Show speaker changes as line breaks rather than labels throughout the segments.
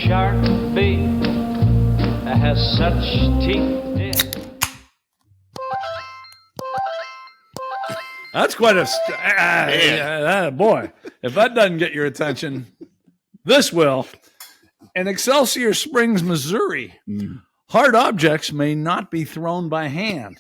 shark bait has such teeth.
That's quite a boy. If that doesn't get your attention, this will. In Excelsior Springs, Missouri, hard objects may not be thrown by hand.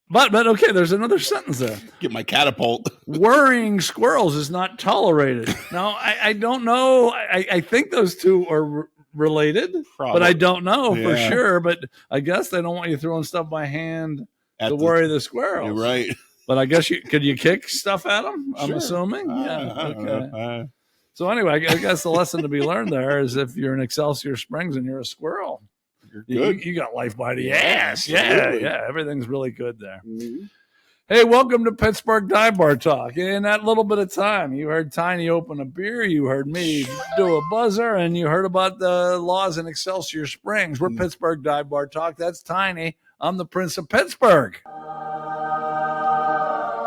But okay, there's another sentence there.
Get my catapult.
Worrying squirrels is not tolerated. Now, I don't know. I think those two are related,
Probably.
but I don't know for sure. But I guess they don't want you throwing stuff by hand to worry the squirrels.
You're right.
But I guess could you kick stuff at them? I'm
Sure.
assuming.
I don't know.
So anyway, I guess the lesson to be learned there is if you're in Excelsior Springs and you're a squirrel,
you're good.
You got life by the ass. Yeah. Everything's really good there.
Mm-hmm.
Hey, welcome to Pittsburgh Dive Bar Talk. In that little bit of time, you heard Tiny open a beer, you heard me do a buzzer, and you heard about the laws in Excelsior Springs. We're Pittsburgh Dive Bar Talk. That's Tiny. I'm the Prince of Pittsburgh.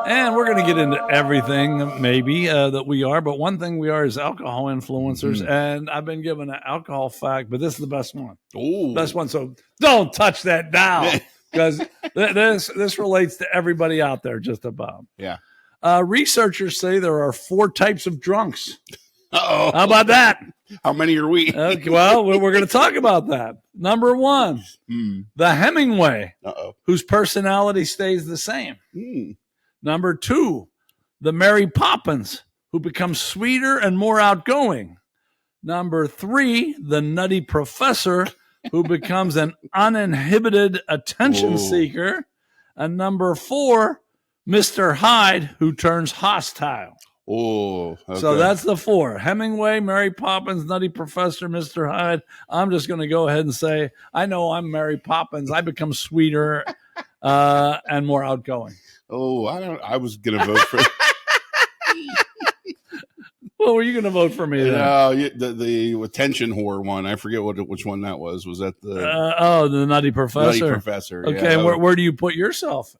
And we're going to get into everything, maybe, that we are. But one thing we are is alcohol influencers. Mm-hmm. And I've been given an alcohol fact, but this is the best one.
Ooh.
Best one. So don't touch that down. Because this relates to everybody out there, just about.
Yeah.
Researchers say there are 4 types of drunks.
Uh-oh.
How about that?
How many are we?
Okay, well, we're going to talk about that. Number 1, the Hemingway, whose personality stays the same. Number 2, the Mary Poppins, who becomes sweeter and more outgoing. Number 3, the Nutty Professor, who becomes an uninhibited attention seeker. And number 4, Mr. Hyde, who turns hostile.
Oh, okay.
So that's the 4. Hemingway, Mary Poppins, Nutty Professor, Mr. Hyde. I'm just going to go ahead and say, I know I'm Mary Poppins. I become sweeter and more outgoing.
Oh, I was going to vote for
What were you going to vote for me then?
The attention whore one. I forget which one that was. Was that the
the Nutty Professor?
Nutty Professor.
Okay,
yeah.
where do you put yourself?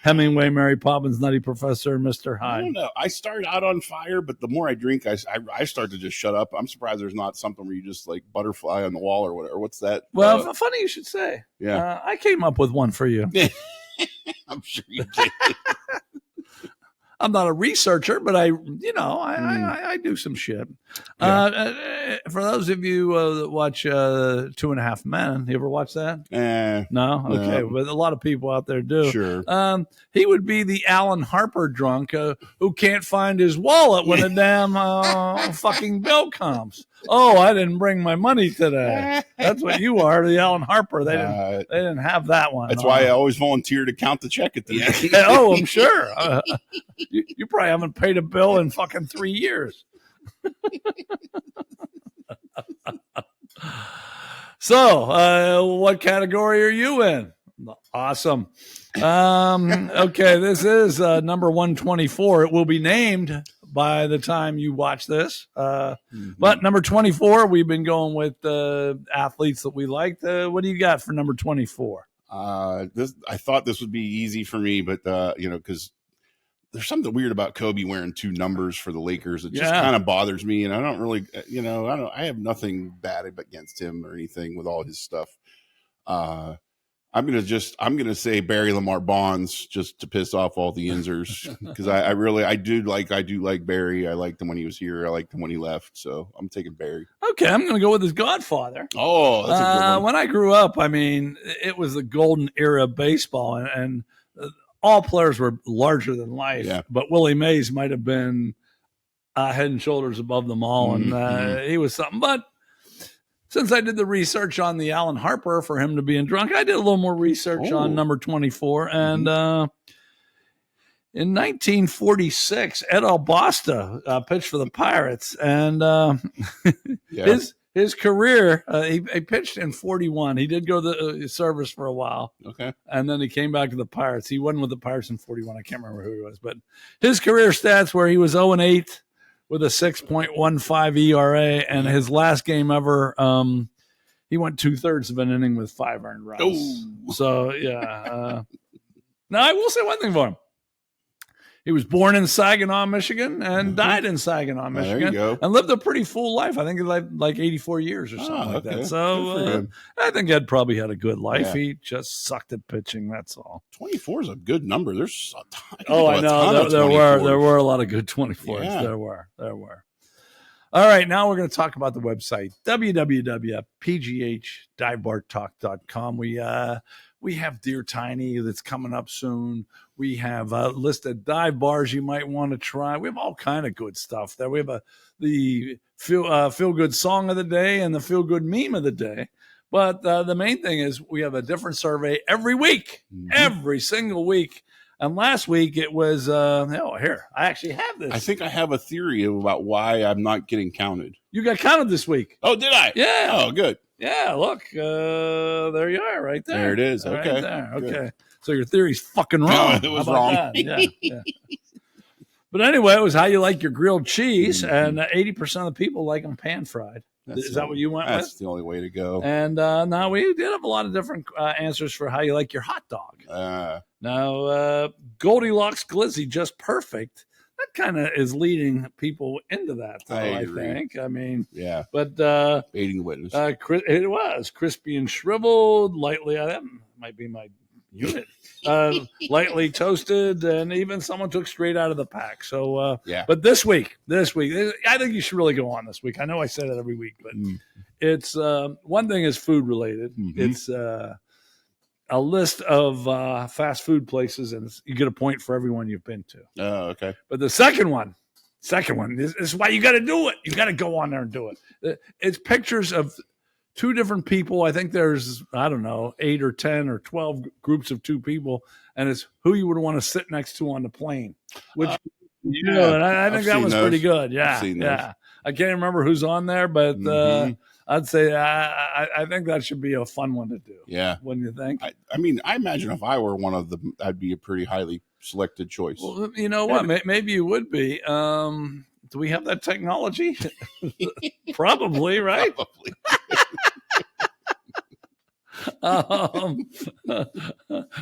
Hemingway, Mary Poppins, Nutty Professor, Mr. Hyde.
I don't know. I start out on fire, but the more I drink, I start to just shut up. I'm surprised there's not something where you just like butterfly on the wall or whatever. What's that?
Well, funny you should say.
Yeah.
I came up with one for you.
I'm sure you did.
I'm not a researcher, but I do some shit. Yeah. For those of you that watch 2.5 Men, you ever watch that? No? Okay. No. But a lot of people out there do.
Sure.
He would be the Alan Harper drunk who can't find his wallet when a damn fucking bill comes. Oh, I didn't bring my money today. That's what you are, the Alan Harper. They didn't have that one.
That's why I always volunteer to count the check at the end.
Oh, I'm sure. You probably haven't paid a bill in fucking 3 years. So, what category are you in? Awesome. Okay, this is number 124. It will be named by the time you watch this. But number 24, we've been going with athletes that we liked. What do you got for number 24?
I thought this would be easy for me, but because there's something weird about Kobe wearing 2 numbers for the Lakers. It just kind of bothers me, and I don't really, I have nothing bad against him or anything with all his stuff. I'm gonna say Barry Lamar Bonds just to piss off all the Inzers because I do like Barry. I liked him when he was here. I liked him when he left. So I'm taking Barry.
Okay, I'm gonna go with his Godfather.
Oh, that's a good one.
When I grew up, I mean, it was the golden era of baseball, and all players were larger than life.
Yeah.
But Willie Mays might have been head and shoulders above them all, and he was something. But since I did the research on the Alan Harper for him to being drunk, I did a little more research on number 24. And in 1946, Ed Albosta pitched for the Pirates. And his career, he pitched in 41. He did go to the service for a while.
Okay.
And then he came back to the Pirates. He wasn't with the Pirates in 41. I can't remember who he was. But his career stats were he was 0-8. With a 6.15 ERA, and his last game ever, he went 2/3 of an inning with 5 earned runs.
Oh.
So, yeah. Now, I will say one thing for him. He was born in Saginaw, Michigan, and died in Saginaw, Michigan,
there you go.
and lived a pretty full life. I think he lived like 84 years or something like that. So I think Ed probably had a good life. He just sucked at pitching. That's all.
24 is a good number. There's a ton.
I know. There were a lot of good 24s. Yeah. There were. All right, now we're going to talk about the website, www.pghdivebartalk.com. We have Dear Tiny that's coming up soon. We have a list of dive bars you might want to try. We have all kind of good stuff there. We have the feel good song of the day and the feel good meme of the day. But the main thing is we have a different survey every week, every single week. And last week it was, here, I actually have this.
I think I have a theory about why I'm not getting counted.
You got counted this week.
Oh, did I?
Yeah.
Oh, good.
Yeah, look, there you are right there.
There it is. Okay.
Right there. Okay. So your theory's fucking wrong.
No, it was wrong.
Yeah. But anyway, it was how you like your grilled cheese, and 80% of the people like them pan-fried. Is that what you went with?
That's the only way to go.
And now we did have a lot of different answers for how you like your hot dog. Now, Goldilocks Glizzy, just perfect. That kind of is leading people into that, though, I think. I mean,
yeah.
But
baiting the witness.
It was crispy and shriveled, lightly. That might be my unit. Lightly toasted, and even someone took straight out of the pack. So, But this week, I think you should really go on this week. I know I say that every week, but it's one thing is food related. It's a list of fast food places, and you get a point for everyone you've been to.
Oh, okay.
But the second one, this is why you got to do it. You got to go on there and do it. It's pictures of two different people. I think there's, 8 or 10 or 12 groups of two people, and it's who you would want to sit next to on the plane. Which, and I think that was pretty good. Yeah, yeah. I can't remember who's on there, but I'd say I think that should be a fun one to do.
Yeah.
Wouldn't you think?
I mean, I imagine if I were one of them, I'd be a pretty highly selected choice.
Well, you know what? Maybe you would be. Do we have that technology? Probably, right?
Probably.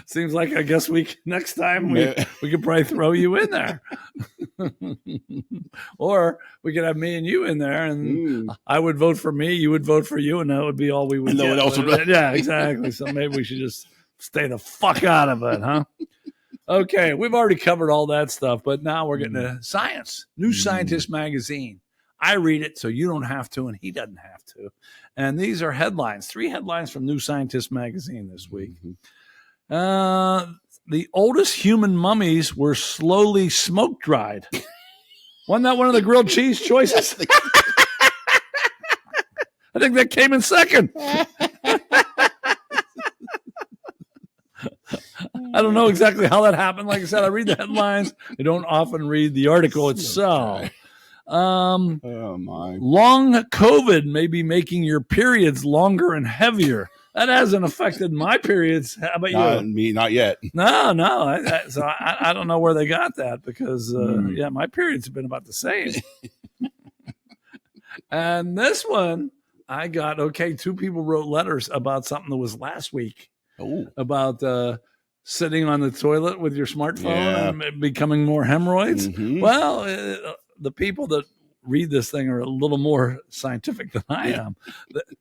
Seems like I guess next time we could probably throw you in there. Or we could have me and you in there, and I would vote for me, you would vote for you, and that would be all we would get.
Else would
yeah, exactly. So maybe we should just stay the fuck out of it, huh? Okay, we've already covered all that stuff, but now we're getting to science. New Scientist magazine. I read it so you don't have to, and he doesn't have to. And these are headlines, 3 headlines from New Scientist magazine this week. The oldest human mummies were slowly smoke dried. Wasn't that one of the grilled cheese choices? I think that came in second. I don't know exactly how that happened. Like I said, I read the headlines. I don't often read the article itself.
Oh my!
Long COVID may be making your periods longer and heavier. That hasn't affected my periods. How about you?
Me, not yet.
No. So I don't know where they got that because my periods have been about the same. And this one I got 2 people wrote letters about something that was last week. About sitting on the toilet with your smartphone and becoming more hemorrhoids. Well, the people that read this thing are a little more scientific than I am.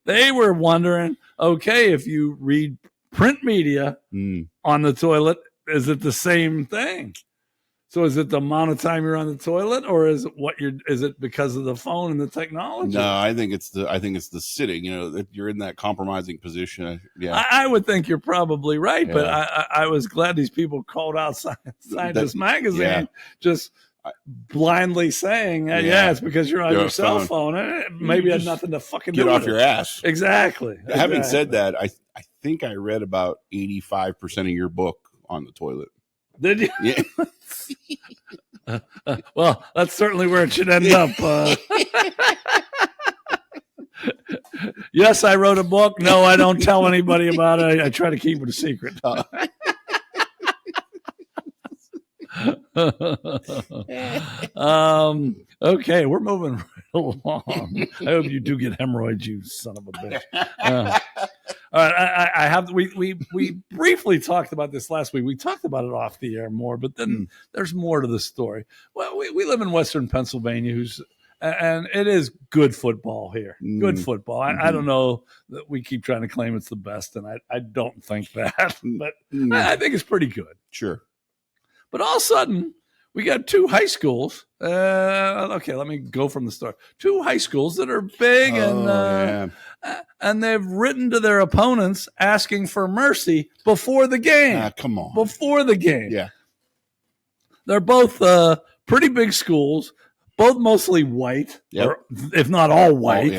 They were wondering, if you read print media on the toilet, is it the same thing? So is it the amount of time you're on the toilet, or is it because of the phone and the technology?
No, I think it's the sitting. That you're in that compromising position. Yeah,
I would think you're probably right, but I was glad these people called out Scientist magazine just blindly saying, it's because you're on your cell phone. And maybe it had nothing to fucking do with it.
Get off your ass.
Exactly.
Having said that, I think I read about 85% of your book on the toilet.
Did you?
Yeah.
Well, that's certainly where it should end up. Yes, I wrote a book. No, I don't tell anybody about it. I try to keep it a secret. Okay, we're moving right along. I hope you do get hemorrhoids, you son of a bitch. All right, I have. We briefly talked about this last week. We talked about it off the air more, but then there's more to the story. Well, we live in Western Pennsylvania, and it is good football here. Good football. I don't know that we keep trying to claim it's the best, and I don't think that, but I think it's pretty good.
Sure.
But all of a sudden, we got two high schools. Okay, let me go from the start. Two high schools that are big and they've written to their opponents asking for mercy before the game.
Come on.
Before the game.
Yeah.
They're both pretty big schools, both mostly white, or if not all white.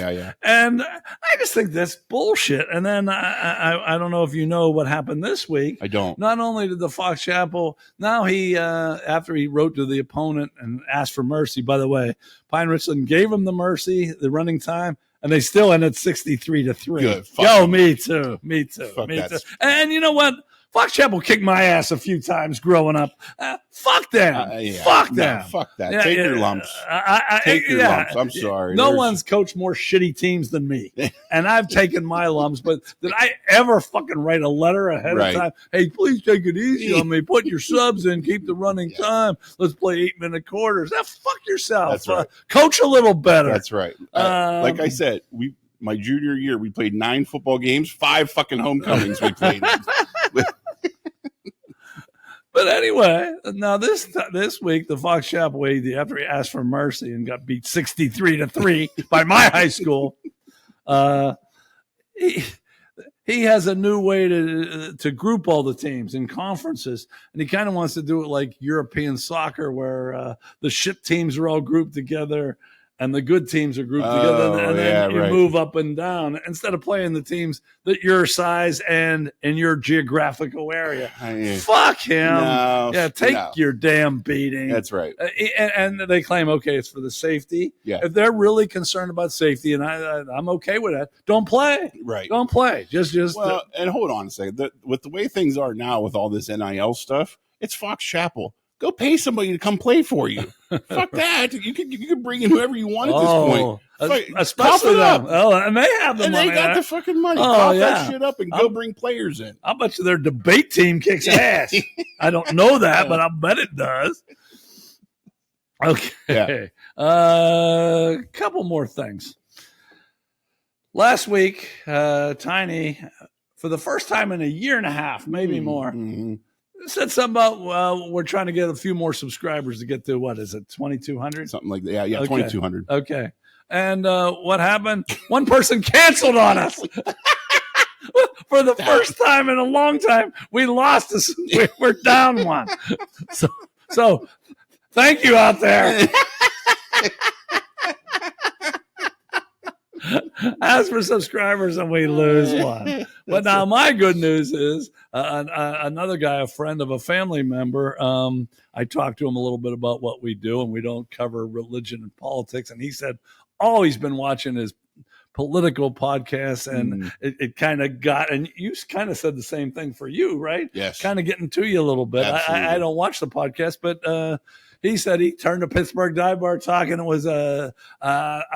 And I just think that's bullshit. And then I don't know if you know what happened this week.
I don't.
Not only did the Fox Chapel, now he, after he wrote to the opponent and asked for mercy, by the way, Pine Richland gave him the mercy, the running time, and they still ended 63-3.
Good.
Yo, me too. Me too.
Fuck
me
that.
too. And you know what? Fox Chapel kicked my ass a few times growing up. Fuck them. Fuck them.
No, fuck that. Take your lumps. Take your lumps. I'm sorry.
No one's coached more shitty teams than me. And I've taken my lumps, but did I ever fucking write a letter ahead of time? Hey, please take it easy on me. Put your subs in. Keep the running time. Let's play 8-minute quarters. Fuck yourself.
That's right.
Coach a little better.
That's right. Like I said, my junior year, we played 9 football games, 5 fucking homecomings we played.
But anyway, now this week, the Fox Chapel AD, after he asked for mercy and got beat 63-3 by my high school, he has a new way to group all the teams in conferences, and he kind of wants to do it like European soccer, where the shit teams are all grouped together and the good teams are grouped together, and then you move up and down instead of playing the teams that your size and in your geographical area. Fuck him. Take your damn beating.
That's right.
And they claim, okay, it's for the safety.
Yeah.
If they're really concerned about safety, and I'm okay with that, don't play.
Right.
Don't play. Just.
Well, and hold on a second. With the way things are now with all this NIL stuff, it's Fox Chapel. Go pay somebody to come play for you. Fuck that. You can bring in whoever you want at this point.
Especially them. And they have the money.
They got the fucking money. Cough that shit up and go bring players in.
I'll bet you their debate team kicks ass. I don't know that, but I'll bet it does. Okay. Yeah. Couple more things. Last week, Tiny, for the first time in a year and a half, maybe more, said something about, we're trying to get a few more subscribers to get to, what is it, 2,200?
Something like that. Yeah,
okay.
2,200.
Okay. And what happened? One person canceled on us. For the first time in a long time, we lost us. We're down one. So thank you out there. As for subscribers, and we lose one. But now my good news is another guy, a friend of a family member, I talked to him a little bit about what we do, and we don't cover religion and politics. And he said all he's been watching is political podcasts, and it kind of got, and you kind of said the same thing for you, right?
Yes.
Kind of getting to you a little bit. I don't watch the podcast, but he said he turned to Pittsburgh Dive Bar Talk, and it was a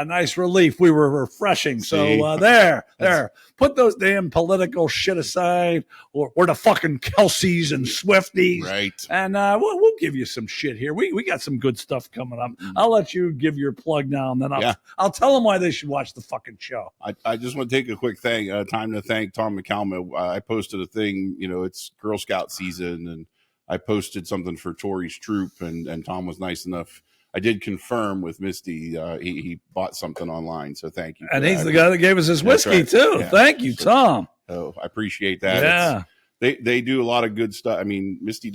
nice relief. We were refreshing. So there. Put those damn political shit aside, or the fucking Kelseys and Swifties.
Right.
And we'll give you some shit here. We got some good stuff coming up. I'll let you give your plug now, and then I'll tell them why they should watch the fucking show.
I just want to take a quick time to thank Tom McCalma. I posted a thing, it's Girl Scout season, and I posted something for Tori's troop, and Tom was nice enough. I did confirm with Misty. He bought something online, so thank you.
And he's the guy that gave us his whiskey too. Yeah. Thank you, Tom.
Oh, I appreciate that.
Yeah,
they do a lot of good stuff. I mean, Misty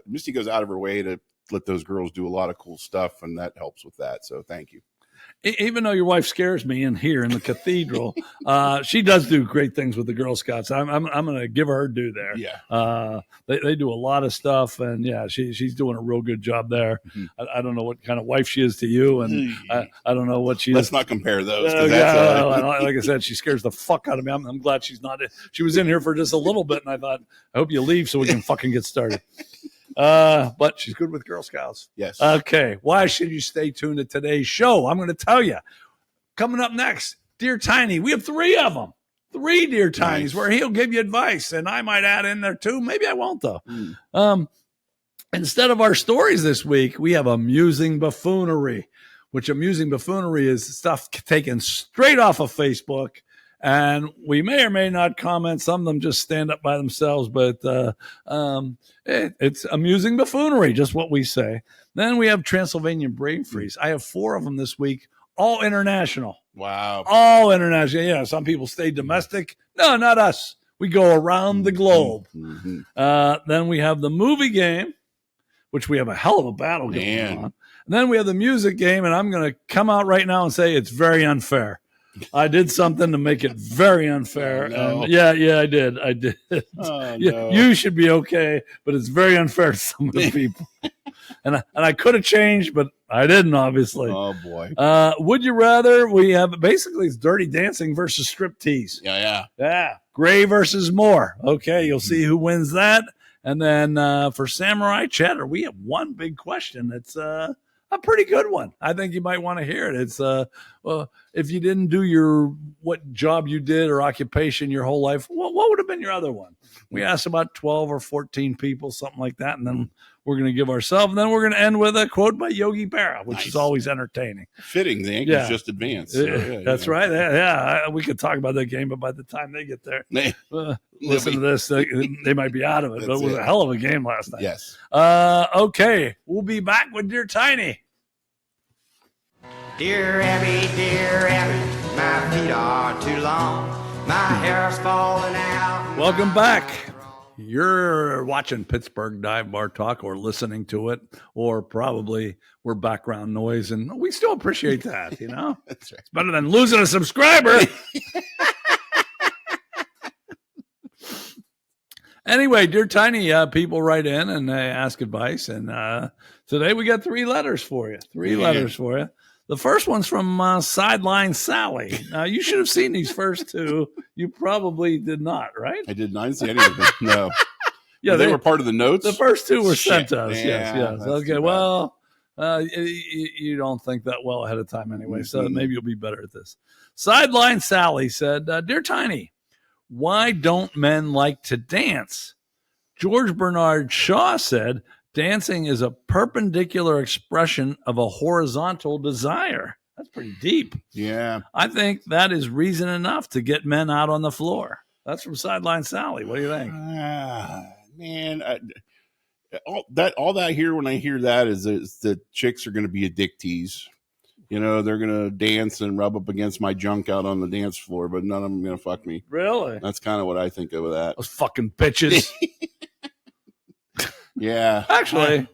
Misty goes out of her way to let those girls do a lot of cool stuff, and that helps with that. So thank you.
Even though your wife scares me in here in the cathedral, she does do great things with the Girl Scouts. I'm going to give her due there.
Yeah.
They do a lot of stuff, and she's doing a real good job there. Mm-hmm. I don't know what kind of wife she is to you, and I don't know what she
Let's
is.
not compare those.
Like I said, she scares the fuck out of me. I'm glad she's not. She was in here for just a little bit, and I thought, I hope you leave so we can fucking get started. But she's good with Girl Scouts.
Yes.
Okay. Why should you stay tuned to today's show? I'm going to tell you. Coming up next, Dear Tiny, we have 3 of them. 3 Dear Tinies, where he'll give you advice, and I might add in there too. Maybe I won't, though. Instead of our stories this week, we have Amusing Buffoonery, which Amusing Buffoonery is stuff taken straight off of Facebook. And we may or may not comment. Some of them just stand up by themselves, but it's Amusing Buffoonery, just what we say. Then we have Transylvanian Brain Freeze. I have 4 of them this week, all international.
Wow.
All international. Yeah, some people stay domestic. No, not us. We go around the globe. Then we have the movie game, which we have a hell of a battle going on. And then we have the music game, and I'm going to come out right now and say it's very unfair. I did something to make it very unfair.
No.
And I did.
Oh, no.
You should be okay, but it's very unfair to some of the people. and I could have changed, but I didn't, obviously.
Oh, boy.
Would you rather? We have basically it's Dirty Dancing versus Striptease. Yeah. Gray versus Moore. Okay, you'll see who wins that. And then for Samurai Chatter, we have one big question. It's a pretty good one. I think you might want to hear it. It's if you didn't do what job you did or occupation your whole life, what would have been your other one? We asked about 12 or 14 people, something like that, and then we're going to give ourselves, and then we're going to end with a quote by Yogi Berra, which is always entertaining.
Fitting, the Yankees just advanced. So,
that's right. Yeah, we could talk about that game, but by the time they get there, listen to this, they might be out of it. But it was a hell of a game last night.
Yes.
Okay, we'll be back with Dear Tiny.
Dear Abby, my feet are too long. My hair's falling out.
Welcome back. You're watching Pittsburgh Dive Bar Talk or listening to it, or probably we're background noise, and we still appreciate that, you know?
That's right.
It's better than losing a subscriber. Anyway, Dear Tiny, people write in and they ask advice, and today we got 3 letters for you. 3 letters for you. The first one's from Sideline Sally. Now, you should have seen these first 2. You probably did not, right?
I did not see any of them. No.
Yeah,
they were part of the notes.
The first 2 were sent to us.
Yeah,
yes. Okay, well, you don't think that well ahead of time anyway, so maybe you'll be better at this. Sideline Sally said, Dear Tiny, why don't men like to dance? George Bernard Shaw said, dancing is a perpendicular expression of a horizontal desire. That's pretty deep.
Yeah.
I think that is reason enough to get men out on the floor. That's from Sideline Sally. What do you think?
Man, all that I hear when I hear that is that chicks are going to be a dick tease. You know, they're going to dance and rub up against my junk out on the dance floor, but none of them are going to fuck me.
Really?
That's kind of what I think of that.
Those fucking bitches.
Yeah.
Actually,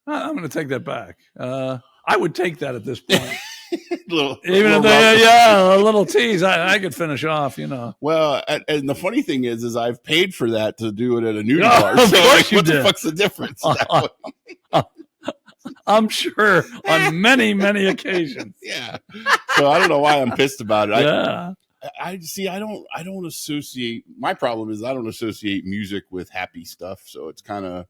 I'm going to take that back. I would take that at this point. A little tease. I could finish off, you know.
Well, and the funny thing is I've paid for that to do it at a nudie bar. So what the fuck's the difference?
I'm sure on many, many occasions.
Yeah. So I don't know why I'm pissed about it.
Yeah.
I don't associate. My problem is I don't associate music with happy stuff. So it's kind of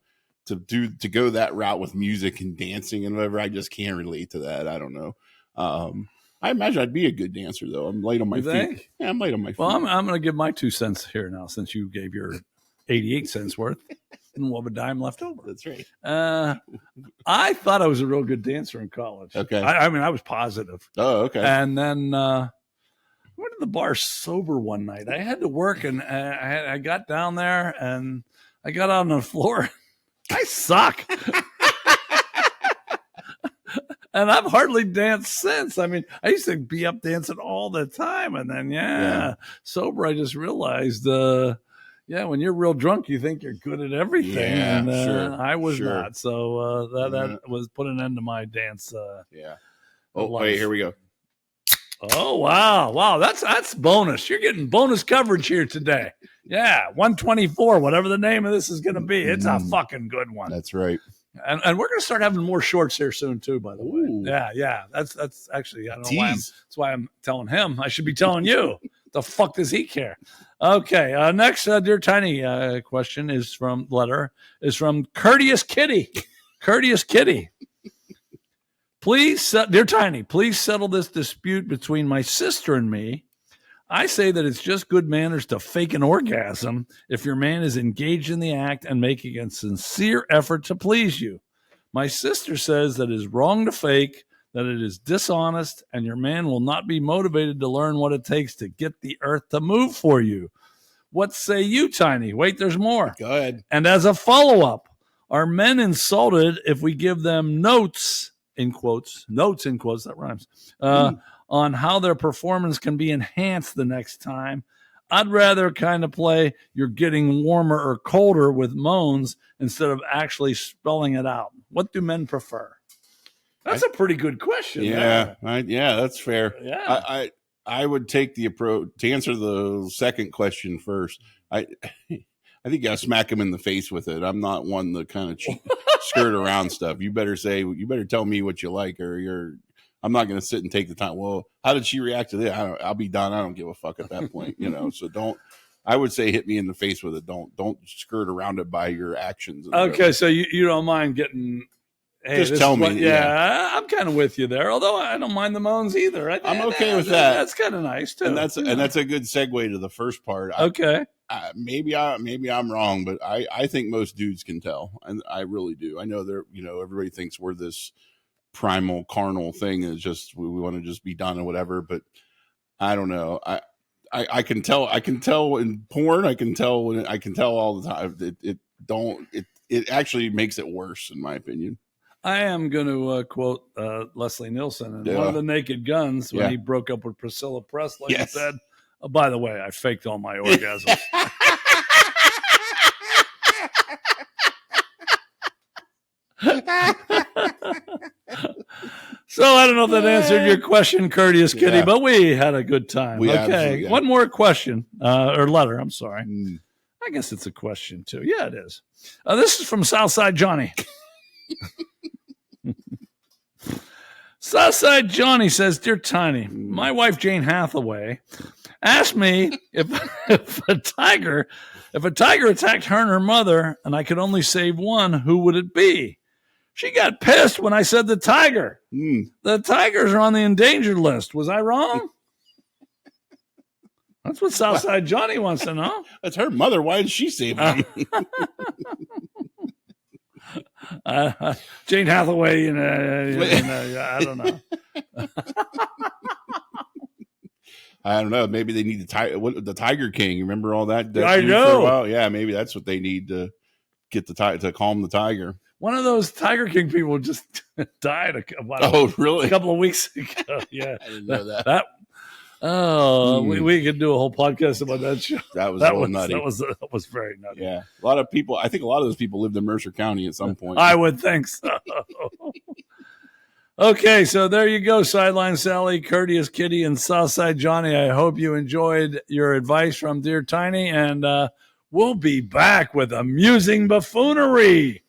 to go that route with music and dancing and whatever. I just can't relate to that. I don't know. I imagine I'd be a good dancer though. I'm light on my feet. Yeah, I'm light on my feet.
Well, I'm going to give my 2 cents here now, since you gave your 88 cents worth. And we'll have a dime left over.
That's right.
I thought I was a real good dancer in college.
Okay.
I mean, I was positive.
Oh, okay.
And then I went to the bar sober one night. I had to work, and I got down there, and I got out on the floor. I suck. And I've hardly danced since. I mean, I used to be up dancing all the time. And then, sober, I just realized, when you're real drunk, you think you're good at everything.
Yeah,
and
sure,
I was not. So that was put an end to my dance.
Oh, wait, here we go.
Oh, wow. That's bonus. You're getting bonus coverage here today. Yeah, 124, whatever the name of this is going to be. It's a fucking good one.
That's right.
And we're going to start having more shorts here soon too, by the way.
Ooh.
Yeah. That's actually, I don't know why that's why I'm telling him. I should be telling you. The fuck does he care? Okay. Next, Dear Tiny question is from Courteous Kitty. Courteous Kitty. Please, Dear Tiny, please settle this dispute between my sister and me. I say that it's just good manners to fake an orgasm if your man is engaged in the act and making a sincere effort to please you. My sister says that it is wrong to fake, that it is dishonest, and your man will not be motivated to learn what it takes to get the earth to move for you. What say you, Tiny? Wait, there's more.
Go ahead.
And as a follow-up, are men insulted if we give them notes, in quotes, that rhymes, on how their performance can be enhanced the next time? I'd rather kind of play you're getting warmer or colder with moans instead of actually spelling it out. What do men prefer? That's a pretty good question.
Yeah, that's fair.
Yeah.
I would take the approach to answer the second question first. I think you got to smack him in the face with it. I'm not one to kind of skirt around stuff. You better tell me what you like, or I'm not going to sit and take the time. Well, how did she react to that? I'll be done. I don't give a fuck at that point, So I would say hit me in the face with it. Don't skirt around it by your actions.
Okay, so you don't mind getting. Hey,
just tell me.
Yeah, I'm kind of with you there. Although I don't mind the moans either.
I'm okay with that.
That's kind of nice too.
And that's a good segue to the first part.
Okay.
Maybe I'm wrong, but I think most dudes can tell, and I really do. I know everybody thinks we're this primal carnal thing, and it's just we want to just be done or whatever. But I don't know. I can tell. I can tell in porn. I can tell all the time. It actually makes it worse, in my opinion.
I am going to quote Leslie Nielsen in one of the Naked Guns when he broke up with Priscilla Presley and said, oh, by the way, I faked all my orgasms. So I don't know if that answered your question, Courteous Kitty, but we had a good time. Okay, one more question, or letter, I'm sorry. I guess it's a question, too. Yeah, it is. This is from Southside Johnny. Southside Johnny says, Dear Tiny, my wife Jane Hathaway asked me if a tiger attacked her and her mother and I could only save one, who would it be? She got pissed when I said the tiger. The tigers are on the endangered list. Was I wrong? That's what Southside Johnny wants to know.
That's her mother. Why did she save him?
Jane Hathaway, I don't know.
I don't know. Maybe they need the Tiger King. You remember all that?
I know.
For a while? Yeah, maybe that's what they need to get to calm the tiger.
One of those Tiger King people just died a couple of weeks ago. Yeah,
I didn't know that.
We could do a whole podcast about that show.
That was nutty.
That was very nutty.
Yeah, a lot of people. I think a lot of those people lived in Mercer County at some point.
I would think so. Okay, so there you go, Sideline Sally, Courteous Kitty, and Southside Johnny. I hope you enjoyed your advice from Dear Tiny, and we'll be back with amusing buffoonery.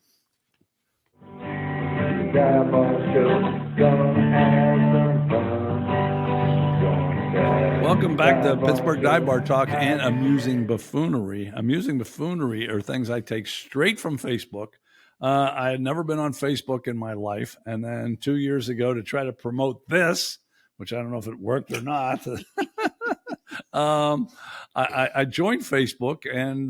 Welcome back to Pittsburgh Dive Bar Talk and Amusing Buffoonery. Amusing Buffoonery are things I take straight from Facebook. I had never been on Facebook in my life. And then 2 years ago, to try to promote this, which I don't know if it worked or not, I joined Facebook. And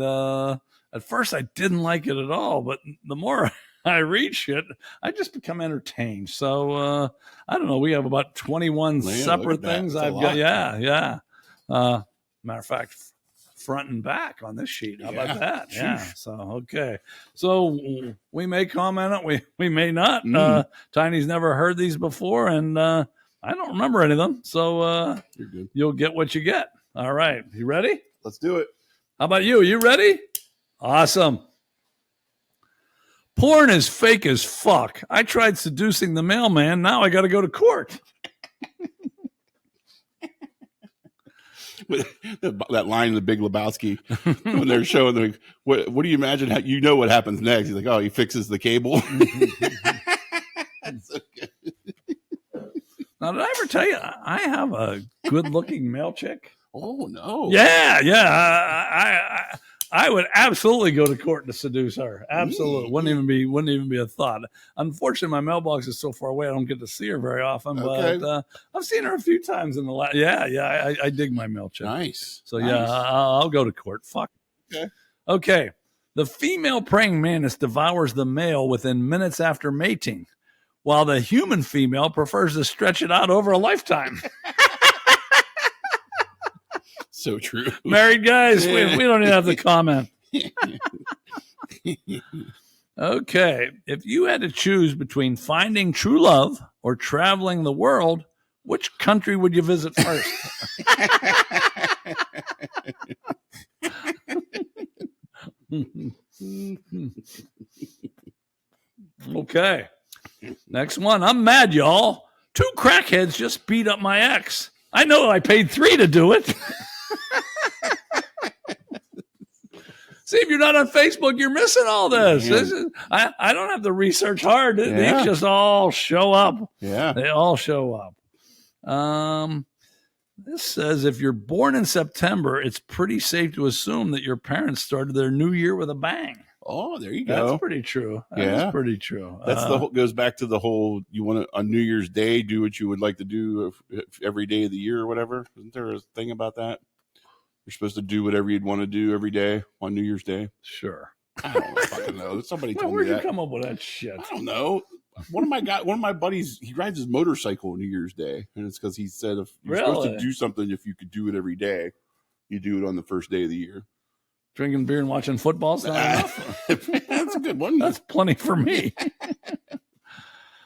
at first, I didn't like it at all. But the more I read shit, I just become entertained. So I don't know. We have about 21 separate things I've got. Yeah. Matter of fact, front and back on this sheet. How about that? Yeah. So, okay. So we may comment it. We may not. Tiny's never heard these before, and I don't remember any of them. So
you're good.
You'll get what you get. All right. You ready?
Let's do it.
How about you? You ready? Awesome. Porn is fake as fuck. I tried seducing the mailman. Now I got to go to court.
That line in The Big Lebowski when they're showing them, what do you imagine? You know what happens next? He's like, oh, he fixes the cable. That's so good.
Now, did I ever tell you I have a good-looking male chick?
Oh no!
Yeah. I would absolutely go to court to seduce her. Absolutely. Wouldn't even be a thought. Unfortunately, my mailbox is so far away I don't get to see her very often.
Okay.
But I've seen her a few times in the last. Yeah. I dig my mail check.
Nice.
So
nice.
yeah, I'll go to court. Fuck. Okay. The female praying mantis devours the male within minutes after mating, while the human female prefers to stretch it out over a lifetime.
So true.
Married guys, we don't even have to comment. Okay. If you had to choose between finding true love or traveling the world, which country would you visit first? Okay. Next one. I'm mad, y'all. 2 crackheads just beat up my ex. I know I paid 3 to do it. See, if you're not on Facebook, you're missing all this. I don't have to research hard. They just all show up.
Yeah.
They all show up. This says if you're born in September, it's pretty safe to assume that your parents started their new year with a bang.
Oh, there you go.
That's pretty true. That's pretty true.
That's goes back to the whole, you want to, on New Year's Day, do what you would like to do every day of the year or whatever. Isn't there a thing about that? You're supposed to do whatever you'd want to do every day on New Year's Day.
Sure.
I don't fucking know. Somebody told me
Where'd
that.
you come up with that shit?
I don't know. One of my buddies, he rides his motorcycle on New Year's Day, and it's because he said if you're supposed to do something, if you could do it every day, you do it on the first day of the year.
Drinking beer and watching football is not enough.
That's a good one.
That's plenty for me.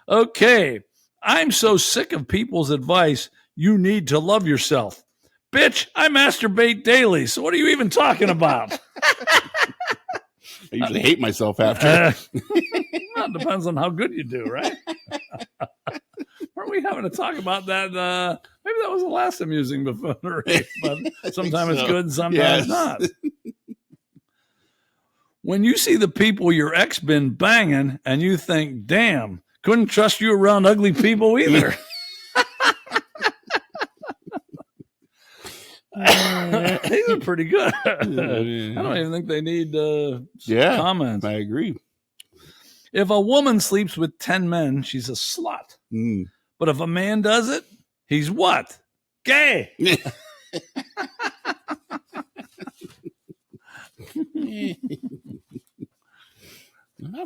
Okay. I'm so sick of people's advice. You need to love yourself. Bitch, I masturbate daily. So what are you even talking about?
I usually hate myself after.
Well, it depends on how good you do, right? Weren't we having to talk about that? Maybe that was the last amusing buffoonery, but sometimes it's good and sometimes not. When you see the people your ex been banging and you think, damn, couldn't trust you around ugly people either. These are pretty good. I don't even think they need comments.
I agree.
If a woman sleeps with 10 men, she's a slut. But if a man does it, he's what? Gay.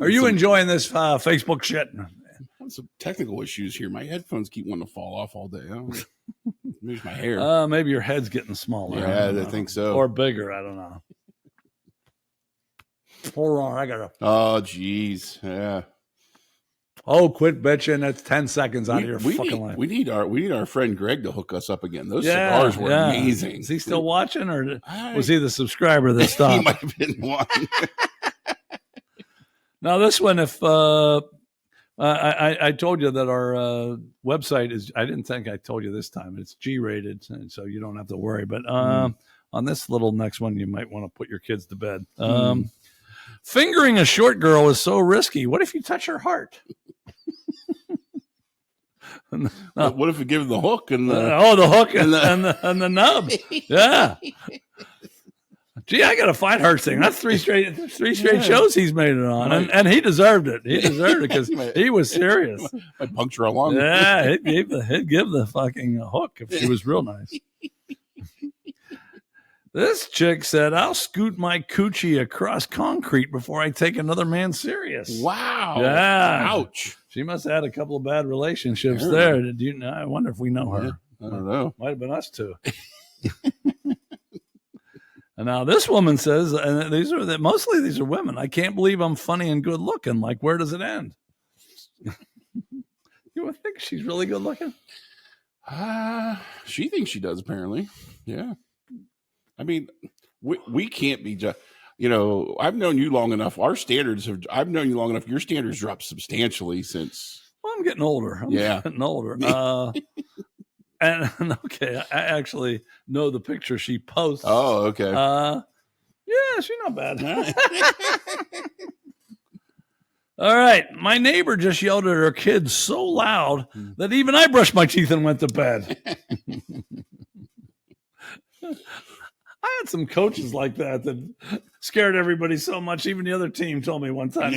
Are you enjoying this Facebook shit?
I have some technical issues here. My headphones keep wanting to fall off all day. I don't lose my hair.
Maybe your head's getting smaller.
Yeah, I think so.
Or bigger. I don't know. Hold on. I got to.
Oh, geez. Yeah.
Oh, quit bitching. That's 10 seconds out of your fucking life.
We need our friend Greg to hook us up again. Those cigars were amazing.
Is he still watching, or was he the subscriber that stopped?
He might have been one.
Now, this one, if I told you that our website is, I didn't think I told you this time, it's G-rated, and so you don't have to worry. But on this little next one, you might want to put your kids to bed. Fingering a short girl is so risky. What if you touch her heart?
What if we give the hook and the
the hook and the nub? Yeah. Gee, I gotta find her thing. That's three straight shows he's made it on, and he deserved it. He deserved it because he was serious.
I'd puncture along.
Yeah, he'd give the fucking hook if she was real nice. This chick said, "I'll scoot my coochie across concrete before I take another man serious."
Wow.
Yeah.
Ouch.
She must have had a couple of bad relationships there. Did you know? I wonder if we know her.
I don't know.
Might have been us too. And now this woman says, and mostly these are women. I can't believe I'm funny and good looking. Like, where does it end? You would think she's really good looking.
She thinks she does, apparently. Yeah. I mean, we can't be just, I've known you long enough. I've known you long enough. Your standards dropped substantially since.
Well, I'm getting older. I'm getting older. And okay, I actually know the picture she posts.
Oh, okay.
Yeah, she's not bad. All right. My neighbor just yelled at her kids so loud that even I brushed my teeth and went to bed. I had some coaches like that scared everybody so much. Even the other team told me one time,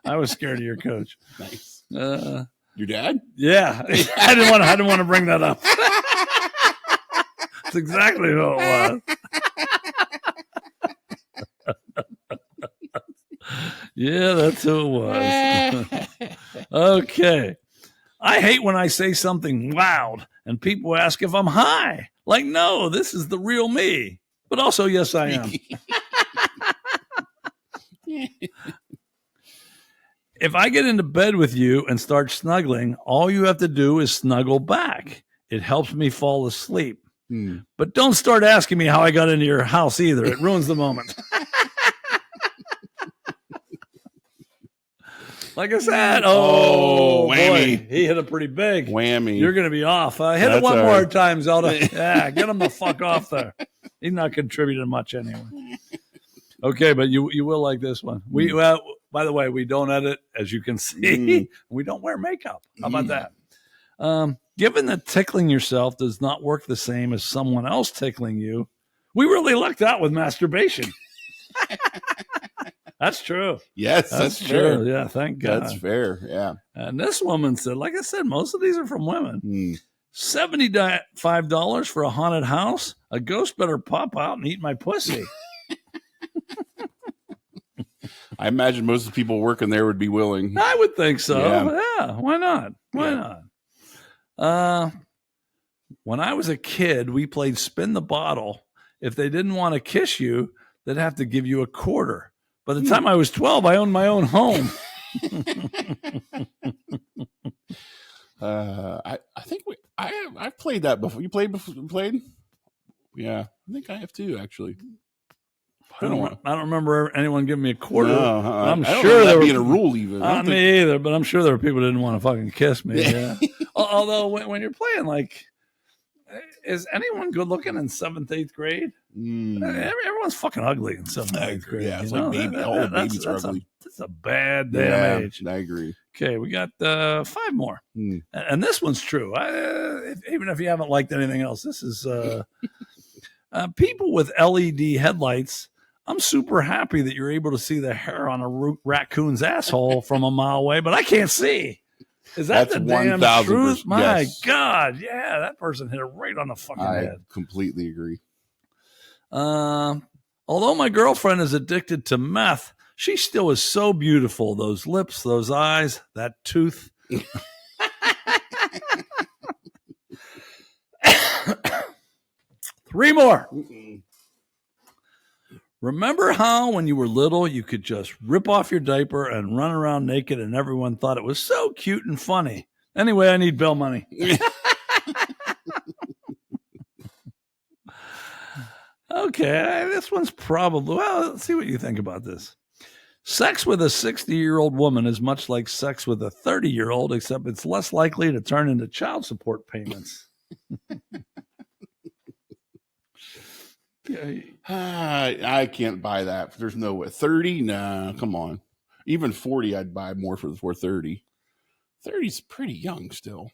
I was scared of your coach.
Nice.
Your
dad?
Yeah. I didn't want to bring that up. That's exactly who it was. Yeah, that's who it was. Okay. I hate when I say something loud and people ask if I'm high. Like, no, this is the real me. But also, yes, I am. If I get into bed with you and start snuggling, all you have to do is snuggle back. It helps me fall asleep. But don't start asking me how I got into your house either. It ruins the moment. Like I said,
whammy.
Boy, he hit it pretty big.
Whammy.
You're going to be off. Hit it one more time, Zelda. Yeah, get him the fuck off there. He's not contributing much anyway. Okay, but you will like this one. We by the way, we don't edit, as you can see. We don't wear makeup. How about that? Given that tickling yourself does not work the same as someone else tickling you, we really lucked out with masturbation. That's true.
Yes, that's true.
Yeah, thank God.
That's fair. Yeah.
And this woman said, like I said, most of these are from women. $75 for a haunted house? A ghost better pop out and eat my pussy.
I imagine most of the people working there would be willing.
I would think so. Yeah, why not? Why not? When I was a kid, we played spin the bottle. If they didn't want to kiss you, they'd have to give you a quarter. By the time I was 12, I owned my own home.
I think I've played that before. You played before? Played? Yeah, I think I have too. Actually,
I don't remember anyone giving me a quarter.
No,
I'm
I don't
sure there
being a rule even.
Not me either, but I'm sure there were people who didn't want to fucking kiss me. Yeah. Although when you're playing, like, is anyone good looking in 7th, 8th grade? Everyone's fucking ugly in 7th, 8th grade.
Yeah, it's like babies are ugly.
That's a bad damn age.
I agree.
Okay, we got 5 more. And this one's true. Even if you haven't liked anything else, this is people with LED headlights. I'm super happy that you're able to see the hair on a raccoon's asshole from a mile away, but I can't see. Is that the damn truth? My God. Yeah, that person hit it right on the fucking head.
I completely agree.
Although my girlfriend is addicted to meth, she still is so beautiful. Those lips, those eyes, that tooth. 3 more. Remember how when you were little, you could just rip off your diaper and run around naked and everyone thought it was so cute and funny? Anyway, I need bail money. Okay, this one's probably, well, let's see what you think about this. Sex with a 60-year-old woman is much like sex with a 30-year-old, except it's less likely to turn into child support payments.
I can't buy that. There's no way. 30? Nah, come on. Even 40, I'd buy more for 30. 30's pretty young still.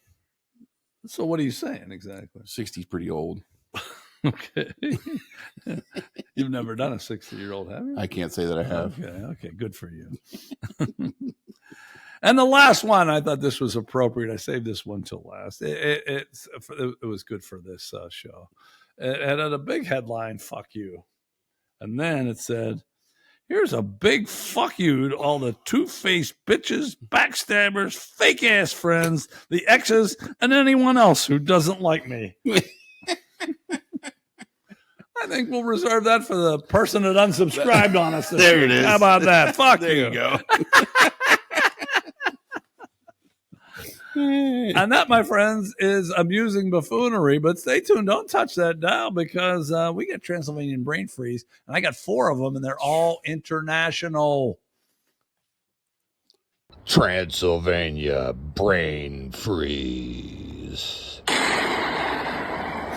So what are you saying exactly?
60's pretty old.
Okay. You've never done a 60-year-old, have you?
I can't say that I have.
Okay, good for you. And the last one, I thought this was appropriate. I saved this one till last. It was good for this show. It had a big headline, "Fuck you," and then it said, "Here's a big fuck you to all the two-faced bitches, backstabbers, fake-ass friends, the exes, and anyone else who doesn't like me." I think we'll reserve that for the person that unsubscribed on us.
There it is.
How about that? Fuck
there
you.
You go.
And that, my friends, is amusing buffoonery. But stay tuned. Don't touch that dial because we get Transylvanian brain freeze. And I got 4 of them, and they're all international.
Transylvania brain freeze.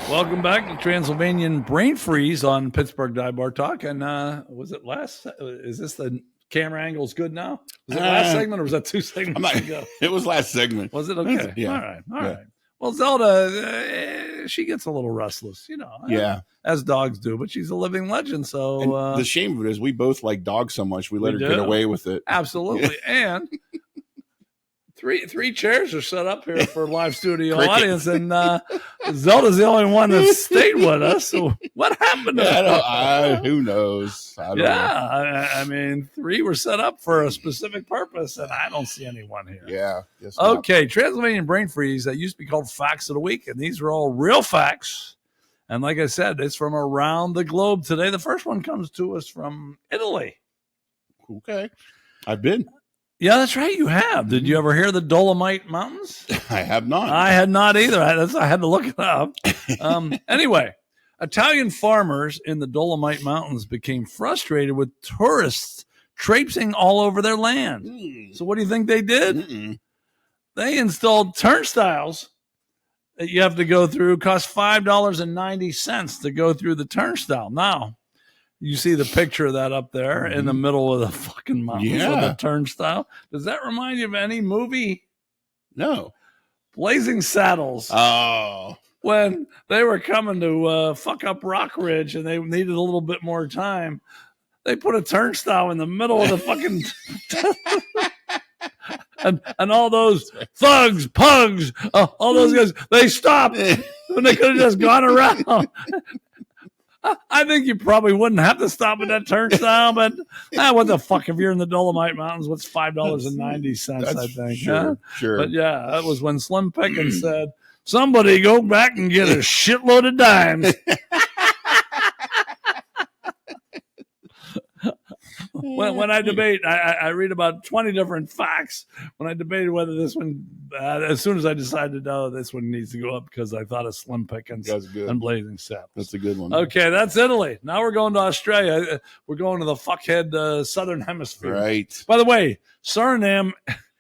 Welcome back to Transylvanian Brain Freeze on Pittsburgh Dive Bar Talk. And was it last? Is this the camera angle's good now? Was it last segment or was that 2 segments ago?
It was last segment.
Was it? Okay.
Yeah.
All right. Well, Zelda, she gets a little restless,
Yeah.
as dogs do, but she's a living legend. So
And the shame of it is we both like dogs so much, we let her get away with it.
Absolutely. And three chairs are set up here for a live studio audience, and Zelda's the only one that stayed with us. So what happened to her?
Who knows? I don't know.
I mean, 3 were set up for a specific purpose, and I don't see anyone here.
Yeah.
Okay, Transylvanian brain freeze that used to be called Facts of the Week, and these are all real facts. And like I said, it's from around the globe today. The first one comes to us from Italy.
Okay. I've been.
Yeah, that's right. You have. Did you ever hear the Dolomite Mountains?
I have not.
I had not either. I had to look it up. Anyway, Italian farmers in the Dolomite Mountains became frustrated with tourists traipsing all over their land. So what do you think they did? They installed turnstiles that you have to go through. It costs $5.90 to go through the turnstile. Now, you see the picture of that up there in the middle of the fucking mountains with the turnstile. Does that remind you of any movie?
No.
Blazing Saddles.
Oh.
When they were coming to fuck up Rock Ridge and they needed a little bit more time, they put a turnstile in the middle of the fucking... and all those thugs, pugs, all those guys, they stopped when they could have just gone around. I think you probably wouldn't have to stop at that turnstile, but what the fuck? If you're in the Dolomite Mountains, what's $5.90? I think.
Sure.
But yeah, that was when Slim Pickens said, "Somebody go back and get a shitload of dimes." When I debate, I read about 20 different facts. When I debated whether this one, as soon as I decided, this one needs to go up because I thought of Slim Pickens and Blazing Saddles.
That's a good one.
Okay, that's Italy. Now we're going to Australia. We're going to the fuckhead Southern Hemisphere.
Right.
By the way, Suriname,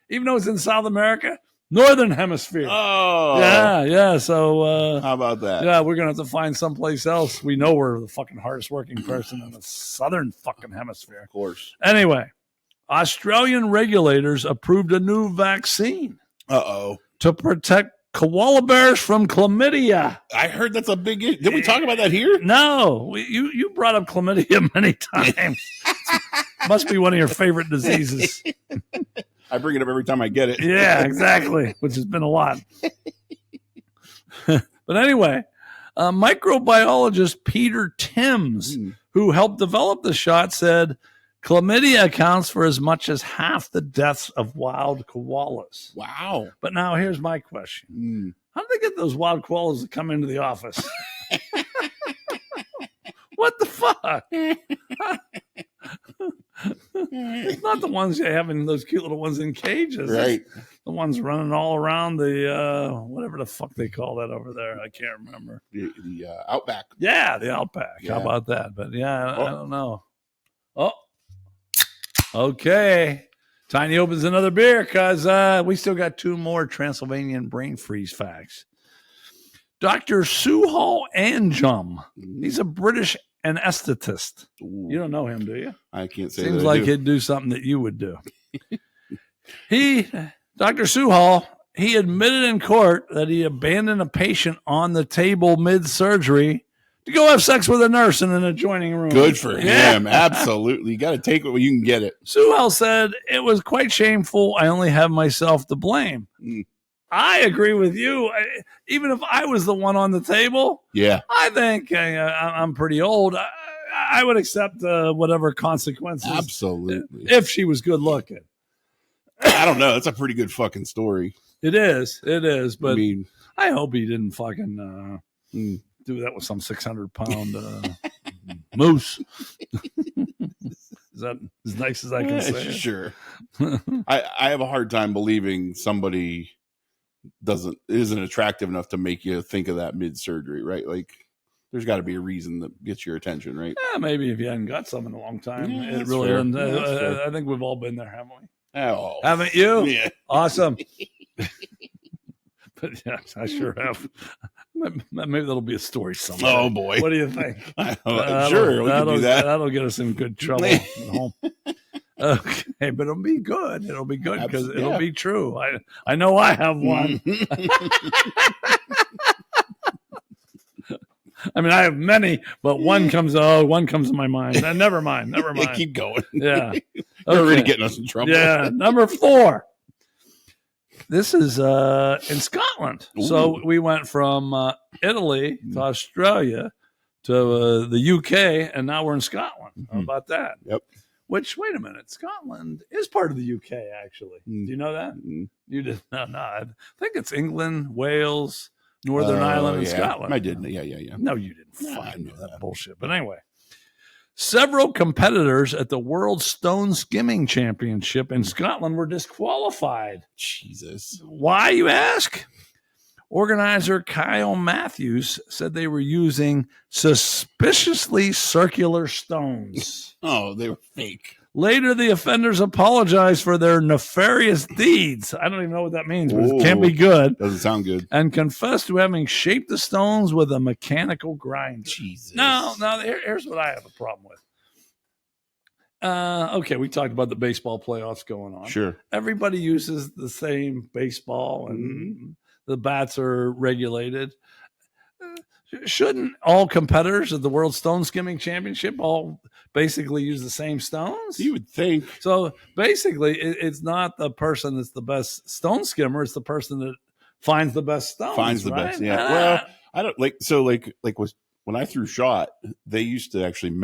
even though it's in South America, Northern Hemisphere.
Oh.
Yeah. So
how about that?
Yeah, we're going to have to find someplace else. We know we're the fucking hardest working person in the Southern fucking Hemisphere.
Of course.
Anyway, Australian regulators approved a new vaccine. To protect koala bears from chlamydia.
I heard that's a big issue. Did we talk about that here?
No. You brought up chlamydia many times. Must be one of your favorite diseases.
I bring it up every time I get it.
Yeah, exactly, which has been a lot. But anyway, microbiologist Peter Timms, who helped develop the shot, said chlamydia accounts for as much as half the deaths of wild koalas.
Wow.
But now here's my question. How did they get those wild koalas to come into the office? What the fuck? It's not the ones you have in those cute little ones in cages.
Right.
It's the ones running all around the, whatever the fuck they call that over there. I can't remember.
The Outback.
Yeah, the Outback.
Yeah.
How about that? But yeah, I don't know. Oh, okay. Tiny opens another beer because we still got 2 more Transylvanian brain freeze facts. Dr. Suhal Anjum. He's a British anesthetist. You don't know him, do you?
I can't say
Seems
that
like he'd do something that you would do. Dr. Suhal, he admitted in court that he abandoned a patient on the table mid-surgery to go have sex with a nurse in an adjoining room.
Good for him. Absolutely. You got to take it when you can get it.
Suhal said, "It was quite shameful. I only have myself to blame." I agree with you. Even if I was the one on the table, I think I'm pretty old. I would accept whatever consequences.
Absolutely.
If she was good looking.
I don't know. That's a pretty good fucking story.
It is. But
I mean,
I hope he didn't fucking do that with some 600-pound moose. Is that as nice as I can say it?
Sure. I have a hard time believing somebody isn't attractive enough to make you think of that mid-surgery, right? Like, there's got to be a reason that gets your attention, right?
Yeah, maybe if you hadn't got some in a long time.
Yeah,
it really isn't.
fair.
I think we've all been there, haven't we?
Oh.
Haven't you?
Yeah.
Awesome. But yeah, I sure have. Maybe that'll be a story someday.
Oh, boy.
What do you think?
Sure, we can do that.
That'll get us in good trouble at home. Okay, but it'll be good. It'll be good because it'll be true. I know I have one. I mean, I have many, but one comes to my mind. Never mind.
Yeah, keep going.
Yeah.
You're already getting us in trouble.
Yeah. Number 4. This is in Scotland.
Ooh.
So we went from Italy to Australia to the UK, and now we're in Scotland.
Mm-hmm.
How about that?
Yep.
Which, wait a minute, Scotland is part of the UK, actually. Do you know that?
Mm-hmm.
You did no. I think it's England, Wales, Northern Ireland, and Scotland.
I did. Yeah.
No, you didn't.
No, I
Fucking
know
that
that.
bullshit. But anyway, several competitors at the World Stone Skimming Championship in Scotland were disqualified.
Jesus.
Why, you ask? Organizer Kyle Matthews said they were using suspiciously circular stones.
Oh, they were fake.
Later, the offenders apologized for their nefarious deeds. I don't even know what that means, but it can't be good.
Doesn't sound good.
And confessed to having shaped the stones with a mechanical grinder.
Jesus.
No, here's what I have a problem with. Okay, we talked about the baseball playoffs going on.
Sure.
Everybody uses the same baseball, and the bats are regulated. Shouldn't all competitors at the World Stone Skimming Championship all basically use the same stones?
You would think.
So basically, it's not the person that's the best stone skimmer; it's the person that finds the best stones.
Finds the
right?
best. Yeah. Well, I don't when I threw shot, they used to actually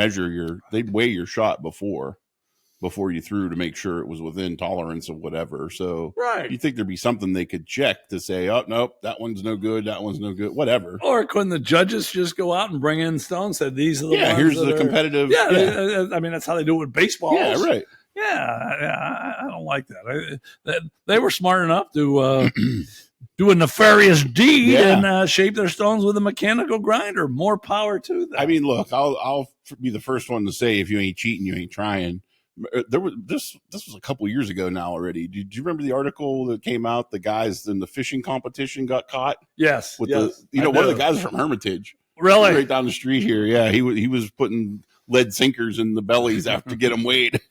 they'd weigh your shot before you threw to make sure it was within tolerance of whatever. So
right.
You think there'd be something they could check to say, oh, nope, that one's no good. That one's no good. Whatever.
Or couldn't the judges just go out and bring in stones? Said these are the ones.
Here's the competitive.
Yeah. I mean, that's how they do it with baseball.
Yeah, right.
Yeah, I don't like that. They were smart enough to do a nefarious deed and shape their stones with a mechanical grinder. More power to them.
I mean, look, I'll be the first one to say, if you ain't cheating, you ain't trying. There was this was a couple years ago now already. Did you remember the article that came out? The guys in the fishing competition got caught.
Yes,
one of the guys from Hermitage,
really,
right down the street here. Yeah, he was putting lead sinkers in the bellies after get them weighed.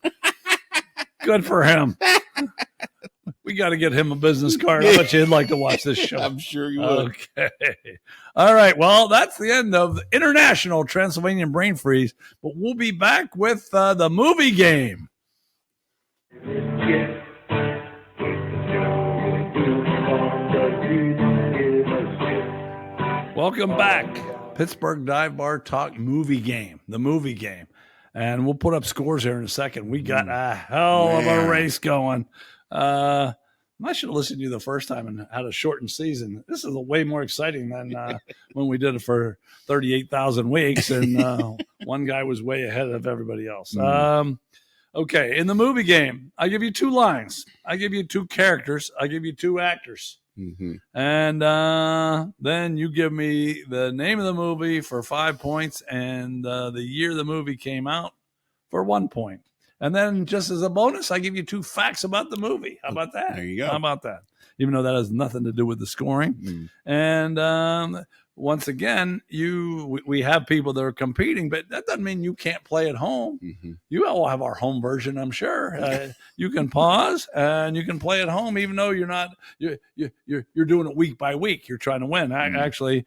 Good for him. We got to get him a business card. I bet you'd like to watch this show.
I'm sure you would.
Okay. All right. Well, that's the end of the International Transylvanian Brain Freeze, but we'll be back with the movie game. Welcome back. Pittsburgh Dive Bar Talk movie game, the movie game. And we'll put up scores here in a second. We got a hell of a race going. I should have listened to you the first time and had a shortened season. This is way more exciting than when we did it for 38,000 weeks, and one guy was way ahead of everybody else. Okay, in the movie game, I give you 2 lines. I give you 2 characters. I give you 2 actors. Mm-hmm. And then you give me the name of the movie for 5 points and the year the movie came out for 1 point. And then just as a bonus, I give you 2 facts about the movie. How about that?
There you go.
How about that? Even though that has nothing to do with the scoring. Mm. And once again, we have people that are competing, but that doesn't mean you can't play at home. Mm-hmm. You all have our home version, I'm sure. You can pause and you can play at home, even though you're doing it week by week. You're trying to win. Mm-hmm. Actually,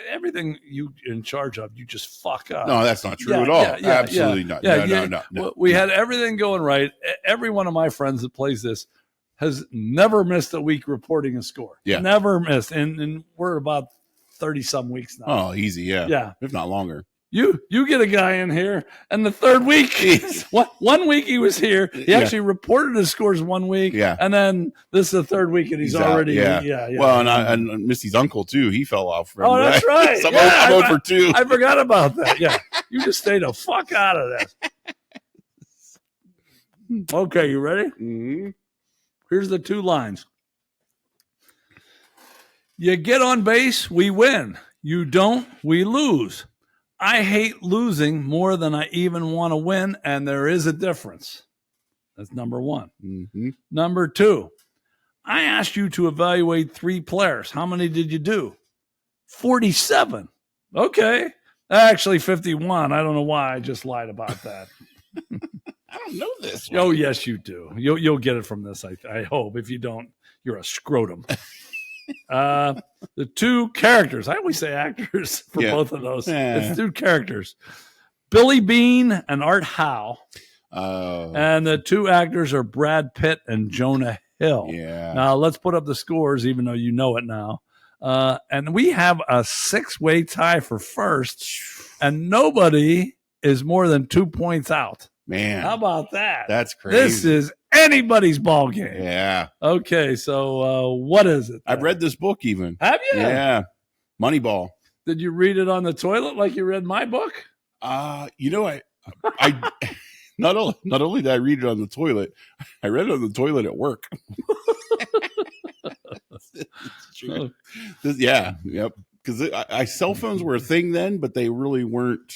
everything you in charge of, you just fuck up.
No, that's not true at all. Absolutely not. No.
We had everything going right. Every one of my friends that plays this has never missed a week reporting a score. Yeah, never missed, and we're about 30 some weeks now.
Oh, easy. Yeah. If not longer.
You get a guy in here, and the third week, 1 week he was here. He actually reported his scores 1 week. Yeah. And then this is the third week, and he's already
out. Yeah. Well, and Misty's uncle too. He fell off.
Oh, that's right.
So I'm over 2.
I forgot about that. Yeah. You just stay the fuck out of this. Okay, you ready? Mm-hmm. Here's the 2 lines. You get on base, we win. You don't, we lose. I hate losing more than I even want to win, and there is a difference. That's number 1. Mm-hmm. Number 2, I asked you to evaluate 3 players. How many did you do? 47. Okay. Actually, 51. I don't know why I just lied about that.
I don't know this one.
Oh, yes, you do. You'll get it from this, I hope. If you don't, you're a scrotum. The two characters, I always say actors for both of those. It's two characters, Billy Bean and Art Howe. And the two actors are Brad Pitt and Jonah Hill.
Yeah.
Now let's put up the scores, even though you know it now. And we have a 6-way tie for first, and nobody is more than 2 points out.
Man,
how about that?
That's crazy.
This is anybody's ball game.
Yeah.
Okay, so what is it?
I've read this book even.
Have you?
Yeah. Moneyball.
Did you read it on the toilet like you read my book?
I not only did I read it on the toilet, I read it on the toilet at work.
Oh.
Yep. Because cell phones were a thing then, but they really weren't.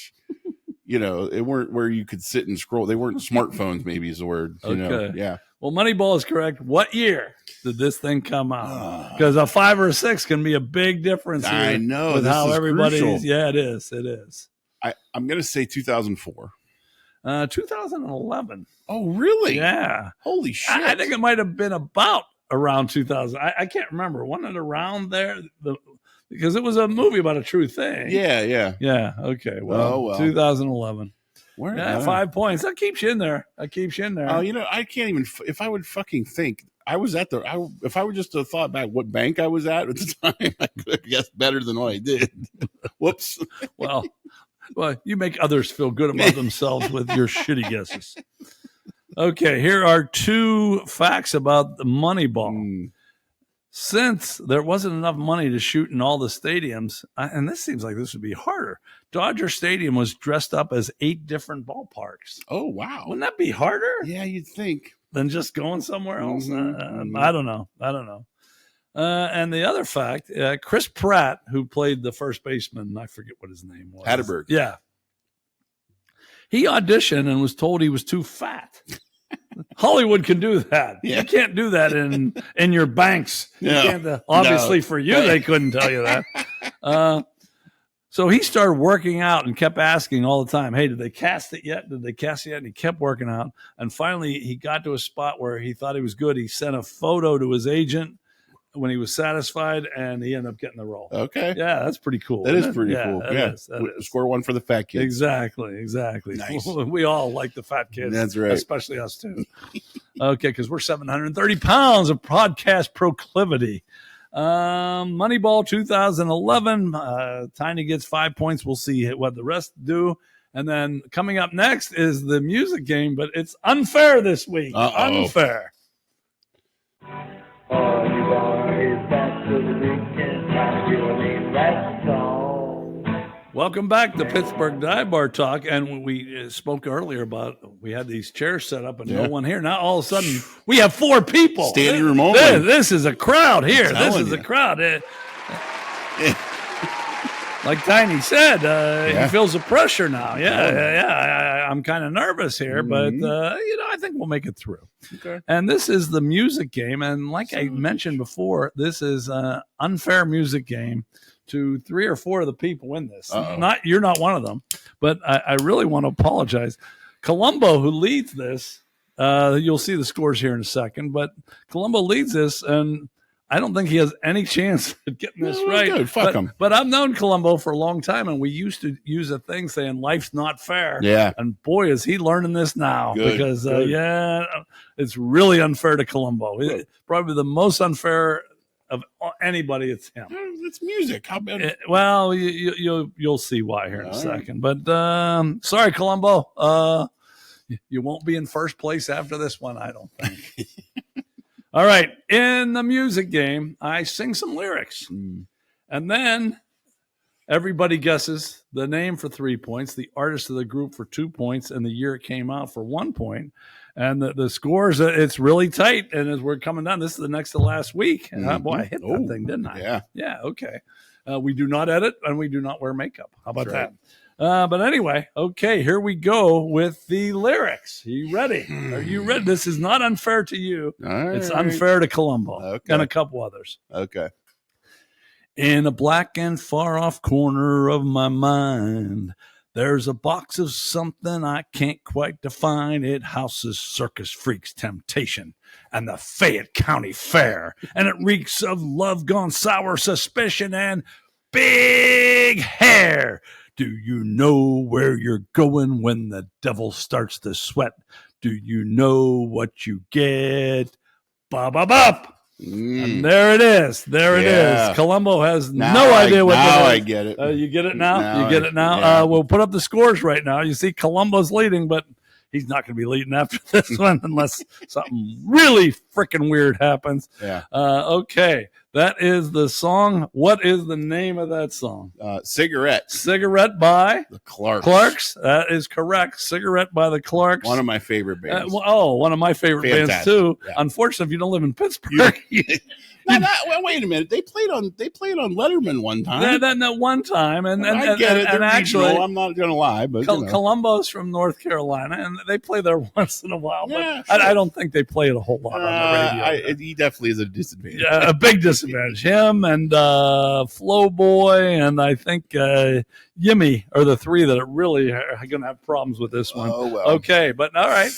It weren't where you could sit and scroll. They weren't smartphones. Maybe is the word.
Okay.
Yeah.
Well, Moneyball is correct. What year did this thing come out? Because a 5 or a 6 can be a big difference. Here
I know.
with how everybody's.
Crucial.
Yeah, it is. It is.
I'm going to say 2004.
2011.
Oh, really?
Yeah.
Holy shit!
I think it might have been about around 2000. I can't remember. Wasn't it around there? Because it was a movie about a true thing.
Yeah.
Okay. Well, 2011.
Where?
5 points. That keeps you in there. Oh,
I can't even. If I would fucking think I was at if I would just have thought back what bank I was at the time, I could have guessed better than what I did. Whoops.
Well, you make others feel good about themselves with your shitty guesses. Okay, here are 2 facts about the Moneyball. Since there wasn't enough money to shoot in all the stadiums, and this seems like this would be harder, Dodger Stadium was dressed up as 8 different ballparks.
Oh, wow.
Wouldn't that be harder?
Yeah, you'd think.
Than just going somewhere else?
Mm-hmm.
I don't know. And the other fact, Chris Pratt, who played the first baseman, I forget what his name was.
Hatterberg.
Yeah. He auditioned and was told he was too fat. Hollywood can do that. Yeah. You can't do that in your banks. You can't, obviously, for you, they couldn't tell you that. So he started working out and kept asking all the time, hey, did they cast it yet? And he kept working out. And finally, he got to a spot where he thought he was good. He sent a photo to his agent when he was satisfied, and he ended up getting the role.
Okay.
Yeah, that's pretty cool.
That is pretty cool.
That is.
Score 1 for the fat kids.
Exactly.
Nice.
We all like the fat kids.
That's right.
Especially us, too. Okay, because we're 730 pounds of podcast proclivity. Moneyball 2011. Tiny gets 5 points. We'll see what the rest do. And then coming up next is the music game, but it's unfair this week. Unfair.
All you are is back to the weekend. Now your name, that's all.
Welcome back to Pittsburgh Dive Bar Talk. And we spoke earlier about we had these chairs set up and no one here. Now all of a sudden we have 4 people.
Standing room only.
This is a crowd here. This is a crowd. Like Tiny said, he feels the pressure now. I'm kind of nervous here, but I think we'll make it through.
Okay.
And this is the music game, and like I mentioned before, this is an unfair music game to 3 or 4 of the people in this. You're not one of them, but I really want to apologize. Columbo, who leads this, you'll see the scores here in a second, but Columbo leads this, and I don't think he has any chance at getting this right.
Good. Fuck him.
But I've known Columbo for a long time, and we used to use a thing saying life's not fair.
Yeah.
And boy, is he learning this now.
Good.
Because, it's really unfair to Columbo. Probably the most unfair of anybody, it's him.
It's music. How bad?
Well, you'll see why here in a second. But sorry, Columbo. You won't be in first place after this one, I don't think. All right. In the music game, I sing some lyrics. And then everybody guesses the name for 3 points, the artist of the group for 2 points, and the year it came out for 1 point. And the scores, it's really tight. And as we're coming down, this is the next to last week. And boy, I hit that thing, didn't I?
Yeah.
Yeah, okay. We do not edit, and we do not wear makeup. How about that? But anyway, okay, here we go with the lyrics. Are you ready? Are you ready? This is not unfair to you. It's unfair to Columbo and a couple others.
Okay.
In a black and far off corner of my mind, There's a box of something I can't quite define. It houses circus freaks, temptation, and the Fayette County Fair. And it reeks of love gone sour, suspicion, and big hair. Do you know where you're going when the devil starts to sweat? Do you know what you get? Ba-ba-bop. And there it is. There it is. Columbo has no idea what that is.
I get it.
You get it now? You get it now? Yeah. We'll put up the scores right now. You see Columbo's leading, but he's not going to be leading after this one unless something really freaking weird happens.
Yeah.
Okay. That is the song. What is the name of that song?
Cigarette.
Cigarette by
the Clarks.
Clarks. That is correct. Cigarette by the Clarks.
One of my favorite bands.
One of my favorite bands too.
Yeah.
Unfortunately, if you don't live in Pittsburgh,
wait a minute. They played on Letterman one time.
That one time, and
I get it.
And actually,
I'm not going to lie, but
Columbo's from North Carolina, and they play there once in a while. But
yeah, sure.
I don't think they play it a whole lot on the radio.
He definitely is a disadvantage.
Yeah, a big disadvantage. Him and Flo Boy, and I think Yimmy are the three that are really going to have problems with this one.
Oh, well.
Okay, but all right.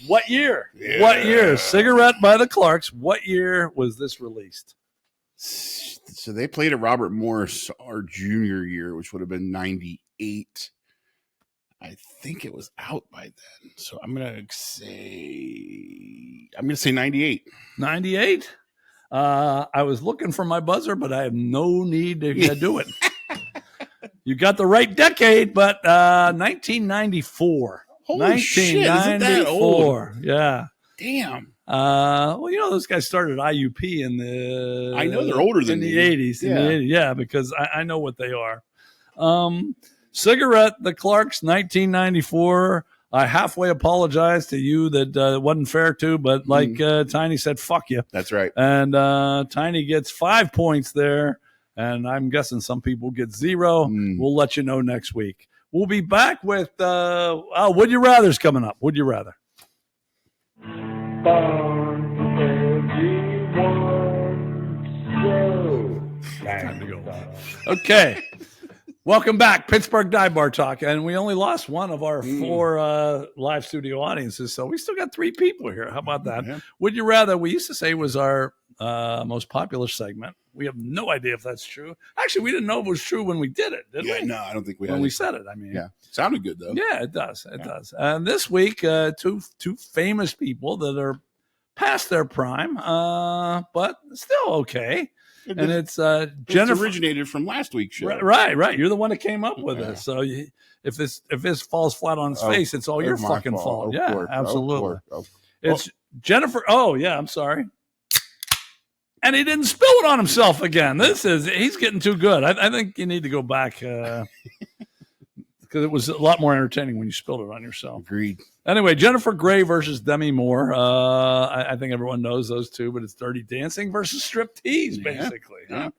What year?
Yeah.
What year? Cigarette by the Clarks. What year was this released?
So they played at Robert Morris our junior year, which would have been 98. I think it was out by then. So I'm gonna say 98.
98. I was looking for my buzzer, but I have no need to do it. You got the right decade, but 1994.
Holy shit, isn't that old?
Yeah.
Damn.
Well, those guys started IUP in the.
I know they're older than
the 80s. Yeah, because I know what they are. Cigarette, the Clarks, 1994. I halfway apologize to you that wasn't fair to, but like Tiny said, fuck you.
That's right.
And Tiny gets 5 points there, and I'm guessing some people get 0. We'll let you know next week. We'll be back with Would You Rather's coming up. Would you rather? Time to go. Okay. Welcome back, Pittsburgh Dive Bar Talk. And we only lost one of our 4 live studio audiences, so we still got 3 people here. How about that? Yeah. Would You Rather, we used to say was our most popular segment. We have no idea if that's true. Actually, we didn't know if it was true when we did it, did we?
No, I don't think we
when we said it. I mean,
sounded good though.
Yeah, it does. It does. And this week, two famous people that are past their prime, but still okay. And it's Jennifer.
Originated from last week's show.
Right. You're the one that came up with it. So if this falls flat on its face, it's all your fucking fault. Yeah, course, absolutely. It's Jennifer. Oh yeah, I'm sorry. And he didn't spill it on himself again. He's getting too good. I think you need to go back because it was a lot more entertaining when you spilled it on yourself.
Agreed.
Anyway, Jennifer Grey versus Demi Moore. I think everyone knows those two, but it's Dirty Dancing versus Striptease, basically. Yeah. Huh?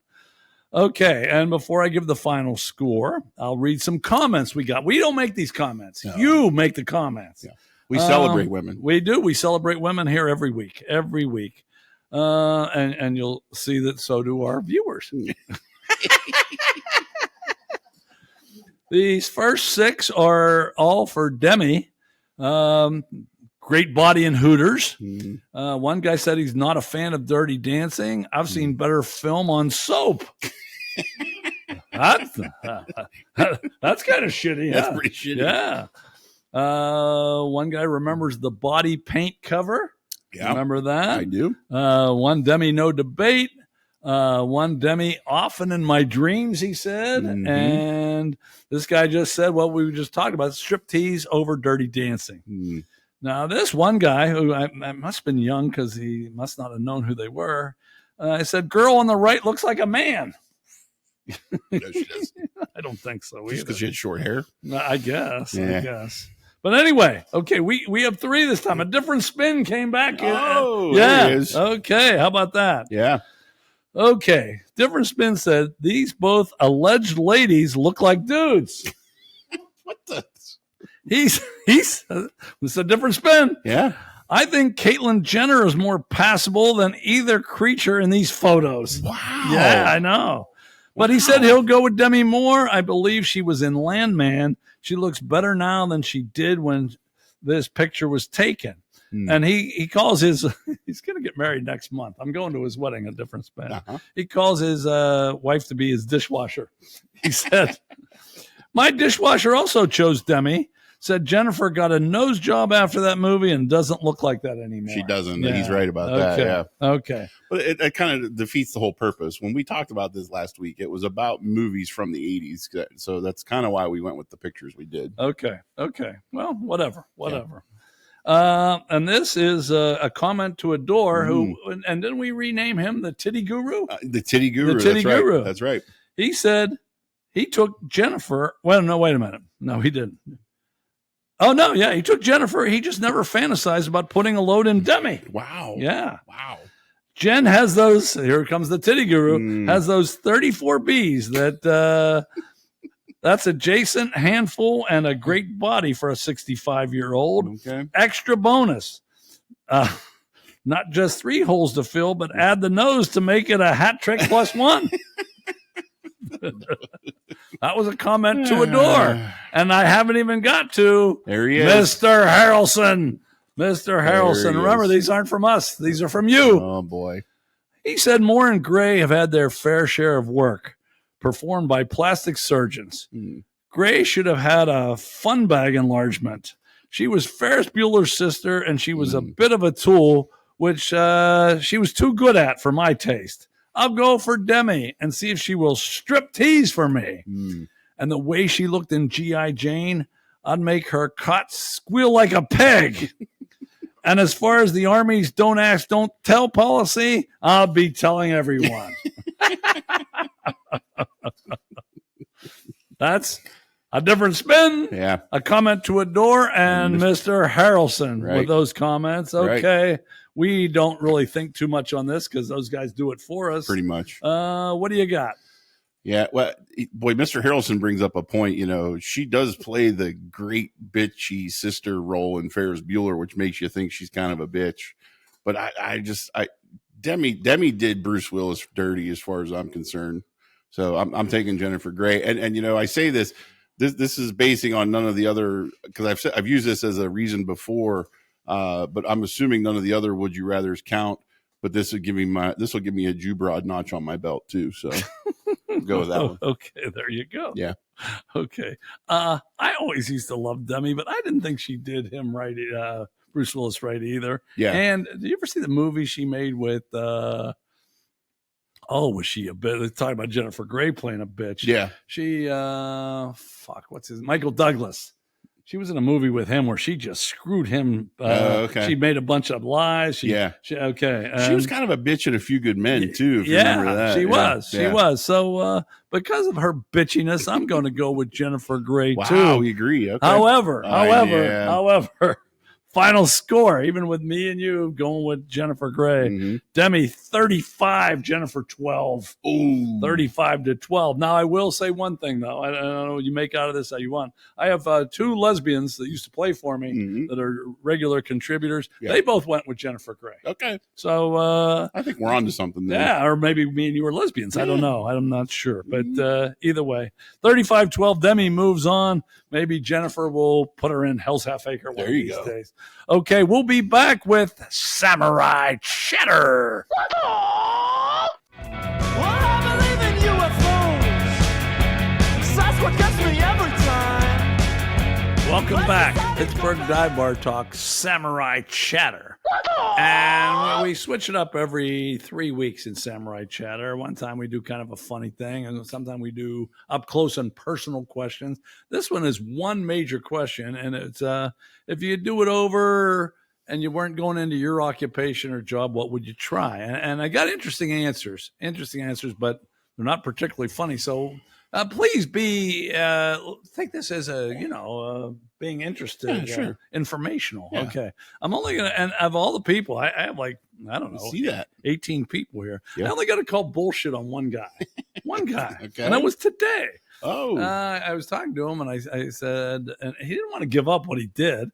Okay, and before I give the final score, I'll read some comments we got. We don't make these comments. No. You make the comments. Yeah.
We celebrate women.
We do. We celebrate women here every week. Every week. And you'll see that so do our viewers. These first 6 are all for Demi. Great body and Hooters. One guy said he's not a fan of Dirty Dancing. I've seen better film on soap. That's kind of shitty.
That's pretty shitty.
Yeah. One guy remembers the body paint cover. Yeah, remember that?
I do.
One Demi, no debate. One Demi, often in my dreams, he said. And this guy just said what we just talked about, Striptease over Dirty Dancing. Now, this one guy, who I must have been young because he must not have known who they were, I said, girl on the right looks like a man.
No, she does.
I don't think so.
Just because she had short hair?
I guess. But anyway, okay, we have 3 this time. A different spin came back.
Oh,
yeah.
There it is.
Okay, how about that?
Yeah.
Okay, different spin said, these both alleged ladies look like dudes.
What the?
It's a different spin.
Yeah.
I think Caitlyn Jenner is more passable than either creature in these photos.
Wow.
Yeah, I know. But he said he'll go with Demi Moore. I believe she was in Landman. She looks better now than she did when this picture was taken. And he calls his, he's going to get married next month. I'm going to his wedding, a different span. He calls his wife to be his dishwasher. He said, my dishwasher also chose Demi. Said Jennifer got a nose job after that movie and doesn't look like that anymore.
She doesn't. Yeah. He's right about that. Yeah.
Okay.
But it kind of defeats the whole purpose. When we talked about this last week, it was about movies from the 80s. So that's kind of why we went with the pictures we did.
Okay. Well, whatever. Yeah. And this is a comment to Adore, who, and didn't we rename him the Titty Guru?
The Titty Guru.
The Titty Guru.
Right. That's right.
He said he took Jennifer. Well, no, wait a minute. No, he didn't. Oh, no. Yeah. He took Jennifer. He just never fantasized about putting a load in Demi.
Wow.
Yeah.
Wow.
Jen has those. Here comes the Titty Guru. Has those 34 Bs that that's a decent handful and a great body for a 65-year-old.
Okay. Extra
bonus. Not just 3 holes to fill, but add the nose to make it a hat trick +1. That was a comment to Adore. And I haven't even got to
there he is.
Mr. Harrelson. Mr. Harrelson. Remember, these aren't from us. These are from you.
Oh, boy.
He said Moore and Gray have had their fair share of work performed by plastic surgeons. Gray should have had a fun bag enlargement. She was Ferris Bueller's sister, and she was a bit of a tool, which she was too good at for my taste. I'll go for Demi and see if she will striptease for me. And the way she looked in G.I. Jane, I'd make her cot squeal like a pig. And as far as the Army's don't ask, don't tell policy, I'll be telling everyone. That's a different spin.
Yeah.
A comment to Adore and Mr. Harrelson with those comments. Okay. Right. We don't really think too much on this because those guys do it for us.
Pretty much.
What do you got?
Yeah, well, boy, Mr. Harrelson brings up a point. You know, she does play the great bitchy sister role in Ferris Bueller, which makes you think she's kind of a bitch. But Demi did Bruce Willis dirty as far as I'm concerned. So I'm taking Jennifer Grey. And you know, I say this is basing on none of the other, because I've used this as a reason before. But I'm assuming none of the other would you rathers count. But this will give me a Jew broad notch on my belt too. So go with that one.
Okay, there you go.
Yeah.
Okay. I always used to love Demi, but I didn't think she did him right. Bruce Willis right either. Yeah. And did you ever see the movie she made with? Was she a bitch? Talking about Jennifer Grey playing a bitch.
Yeah.
She Michael Douglas. She was in a movie with him where she just screwed him.
Okay.
She made a bunch of lies. She was
kind of a bitch in A Few Good Men, too, if you remember that.
She was. So because of her bitchiness, I'm going to go with Jennifer Grey, too.
Wow, we agree. Okay.
However, final score, even with me and you going with Jennifer Grey. Mm-hmm. Demi, 35, Jennifer, 12.
Ooh.
35-12. Now, I will say one thing, though. I don't know what you make out of this how you want. I have 2 lesbians that used to play for me that are regular contributors. Yeah. They both went with Jennifer Grey.
Okay.
So
I think we're on to something there.
Yeah, or maybe me and you were lesbians. Yeah. I don't know. I'm not sure. But either way, 35-12, Demi moves on. Maybe Jennifer will put her in Hell's Half Acre one of these days. Okay, we'll be back with Samurai Chatter.
Well, I believe in UFOs. That's what gets me every time.
Welcome back. Pittsburgh Dive Bar Talk, Samurai Chatter. And we switch it up every 3 weeks in Samurai Chatter. One time we do kind of a funny thing, and sometimes we do up close and personal questions. This one is one major question, and it's if you do it over and you weren't going into your occupation or job, what would you try? And I got interesting answers, but they're not particularly funny. So please be take this as being interested, informational. Yeah. Okay, I'm only gonna, and of all the people, I have like, I don't know, 18 people here. Yeah. I only got to call bullshit on one guy, okay. And that was today.
Oh,
I was talking to him, and I said, and he didn't want to give up what he did,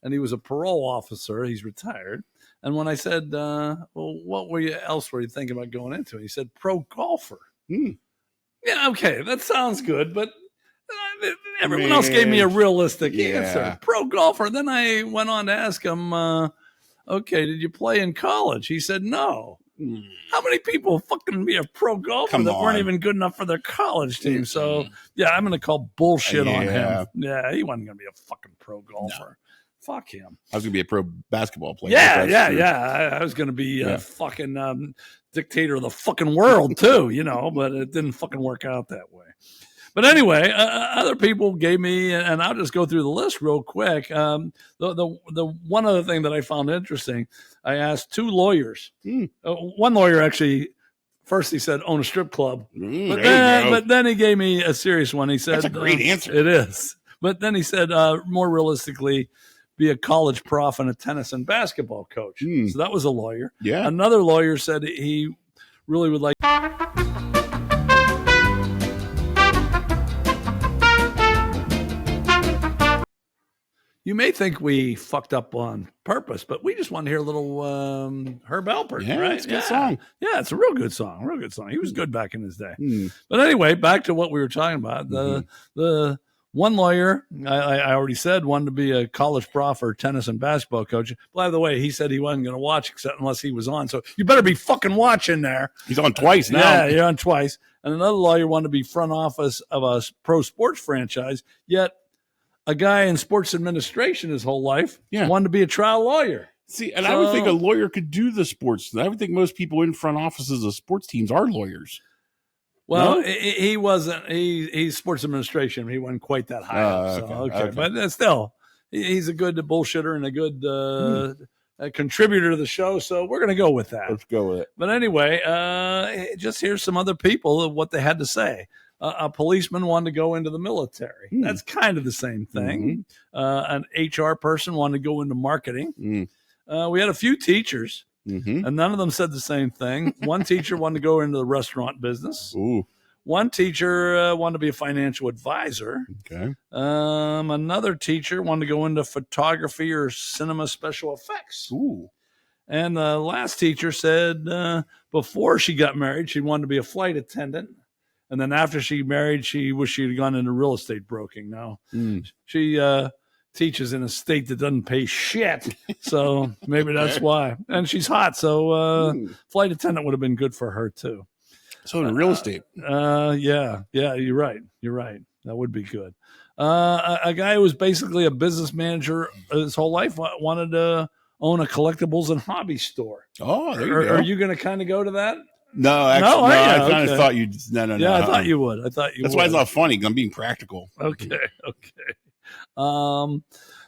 and he was a parole officer. He's retired. And when I said, well, what else were you thinking about going into? He said, pro golfer. Yeah, okay, that sounds good, but everyone else gave me a realistic answer. Pro golfer. Then I went on to ask him, okay, did you play in college? He said no. How many people fucking be a pro golfer that weren't even good enough for their college team? So, yeah, I'm going to call bullshit on him. Yeah, he wasn't going to be a fucking pro golfer. No. Fuck him.
I was going to be a pro basketball player.
Yeah. I was going to be a fucking dictator of the fucking world, too, but it didn't fucking work out that way. But anyway, other people gave me, and I'll just go through the list real quick. The one other thing that I found interesting, I asked 2 lawyers. One lawyer actually, first he said own a strip club, but then he gave me a serious one. He said
that's a great answer.
It is, but then he said more realistically, be a college prof and a tennis and basketball coach. So that was a lawyer.
Yeah.
Another lawyer said he really would like. You may think we fucked up on purpose, but we just want to hear a little Herb Alpert, right?
It's a good song.
Yeah, it's a real good song. He was good back in his day. But anyway, back to what we were talking about. The one lawyer, I already said, wanted to be a college prof or tennis and basketball coach. By the way, he said he wasn't going to watch except unless he was on. So you better be fucking watching there.
He's on twice now.
Yeah, you're on twice. And another lawyer wanted to be front office of a pro sports franchise, yet a guy in sports administration his whole life wanted to be a trial lawyer.
See, and I would think a lawyer could do the sports. I would think most people in front offices of sports teams are lawyers.
Well, he wasn't. He's sports administration. He wasn't quite that high up. Okay. But still, he's a good bullshitter and a good contributor to the show. So we're going to go with that.
Let's go with it.
But anyway, just here's some other people of what they had to say. A policeman wanted to go into the military. That's kind of the same thing. An HR person wanted to go into marketing. We had a few teachers, and none of them said the same thing. One teacher wanted to go into the restaurant business.
Ooh.
One teacher wanted to be a financial advisor.
Okay.
Another teacher wanted to go into photography or cinema special effects.
Ooh.
And the last teacher said before she got married, she wanted to be a flight attendant. And then after she married, she wished she had gone into real estate broking. Now she teaches in a state that doesn't pay shit. So maybe that's why. And she's hot. So flight attendant would have been good for her too.
So in real estate.
Yeah, you're right. That would be good. A guy who was basically a business manager his whole life wanted to own a collectibles and hobby store.
Oh, there you go.
Are you going to kind of go to that?
No, actually, no. I kind of thought you'd. No.
Yeah, I thought you would.
That's why it's not funny. I'm being practical.
Okay.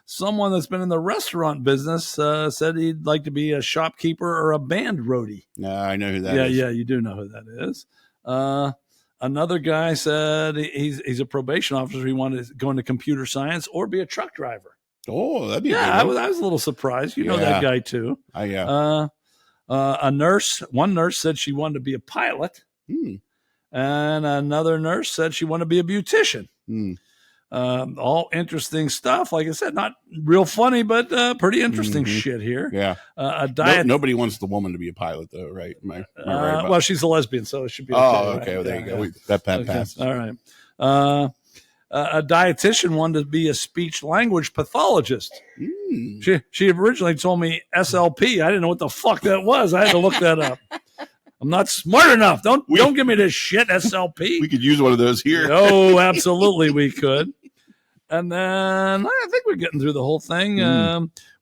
Someone that's been in the restaurant business said he'd like to be a shopkeeper or a band roadie.
No, I know who that is.
Yeah, you do know who that is. Another guy said he's a probation officer. He wanted to go into computer science or be a truck driver.
Oh, that'd be good.
I was a little surprised. You know that guy too. One nurse said she wanted to be a pilot, and another nurse said she wanted to be a beautician. All interesting stuff. Like I said, not real funny, but pretty interesting shit here.
Yeah. Nobody wants the woman to be a pilot, though, right? Am I right about
well, she's a lesbian, so it should be.
Okay. Well, there you go. That passes.
All right. A dietitian wanted to be a speech language pathologist. She originally told me SLP. I didn't know what the fuck that was. I had to look that up. I'm not smart enough. Don't give me this shit, SLP.
We could use one of those here.
Oh, absolutely we could. And then I think we're getting through the whole thing.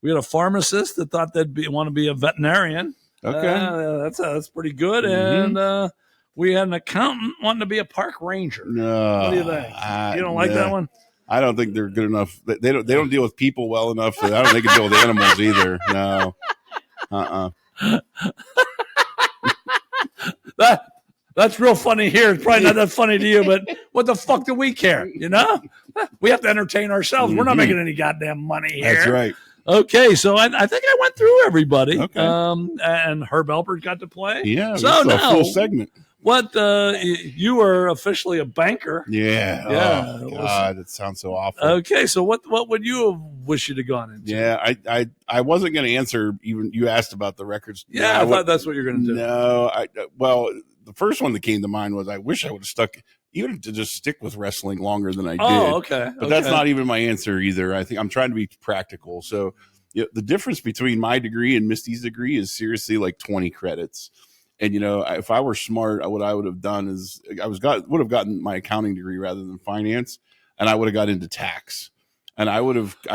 We had a pharmacist that thought they'd want to be a veterinarian.
Okay.
That's pretty good. And we had an accountant wanting to be a park ranger.
No,
what do you think? You don't like that one?
I don't think they're good enough. They don't deal with people well enough. I don't think they can deal with animals either. No.
That's real funny here. It's probably not that funny to you, but what the fuck do we care? You know, we have to entertain ourselves. We're not making any goddamn money here.
That's right.
Okay, so I think I went through everybody. Okay. And Herb Alpert got to play.
Yeah,
so
now, a full segment.
What you were officially a banker?
Yeah. Oh, God, it sounds so awful.
Okay, so what would you have wished you'd have gone into?
Yeah, I wasn't going to answer. Even you asked about the records.
Yeah, I thought that's what you're going to do.
No, well, the first one that came to mind was I wish I would have stuck. even to just stick with wrestling longer than I did.
Oh, okay.
But that's not even my answer either. I think I'm trying to be practical. So the difference between my degree and Misty's degree is seriously like 20 credits. And, if I were smart, what I would have done is would have gotten my accounting degree rather than finance. And I would have got into tax. And I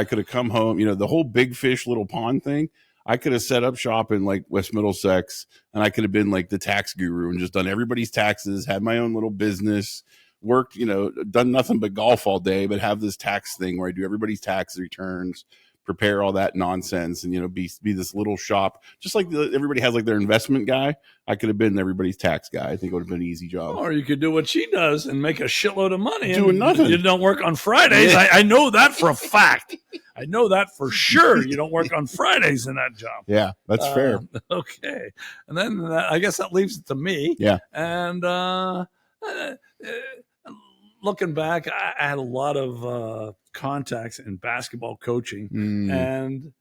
could have come home, the whole big fish, little pond thing. I could have set up shop in like West Middlesex, and I could have been like the tax guru and just done everybody's taxes, had my own little business, worked, done nothing but golf all day, but have this tax thing where I do everybody's tax returns, prepare all that nonsense, and be this little shop, just like everybody has like their investment guy. I could have been everybody's tax guy. I think it would have been an easy job.
Or you could do what she does and make a shitload of money.
Doing nothing.
You don't work on Fridays.
Yeah.
I know that for a fact. I know that for sure. You don't work on Fridays in that job.
Yeah, that's fair.
Okay. And then I guess that leaves it to me.
Yeah.
And looking back, I had a lot of contacts in basketball coaching, and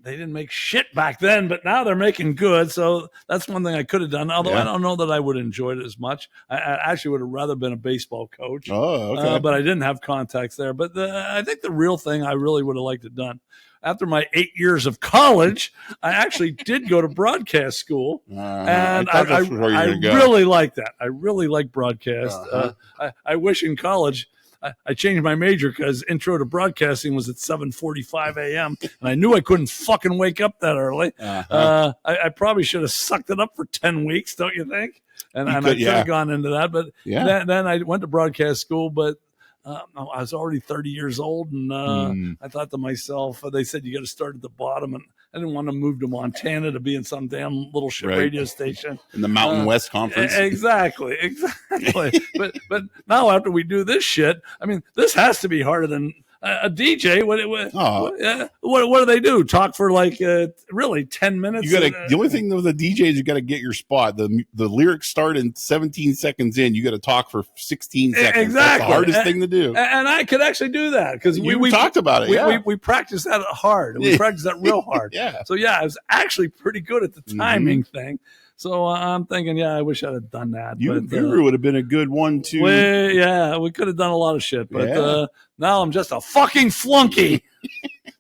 they didn't make shit back then, but now they're making good. So that's one thing I could have done. Although I don't know that I would have enjoyed it as much. I actually would have rather been a baseball coach.
Oh, okay.
But I didn't have contacts there. But I think the real thing I really would have liked to done, after my 8 years of college, I actually did go to broadcast school, and I really like that. I really like broadcast. I wish in college I changed my major because intro to broadcasting was at 7:45 a.m. and I knew I couldn't fucking wake up that early. I probably should have sucked it up for 10 weeks, don't you think? And I could have gone into that, but then I went to broadcast school, but I was already 30 years old, and I thought to myself, they said you got to start at the bottom, and I didn't want to move to Montana to be in some damn little shit radio station
in the Mountain West Conference.
Exactly. but now after we do this shit, I mean, this has to be harder than a DJ. What do they do? Talk for like really 10 minutes?
You got the only thing with the DJ is you got to get your spot. The lyrics start in 17 seconds in. You got to talk for 16 seconds.
Exactly.
That's the hardest thing to do.
And I could actually do that because we
talked about it.
We practiced that hard. We practiced that real hard. So I was actually pretty good at the timing thing. So I'm thinking, I wish I'd have done that.
You and Guru would have been a good one too.
We could have done a lot of shit, but now I'm just a fucking flunky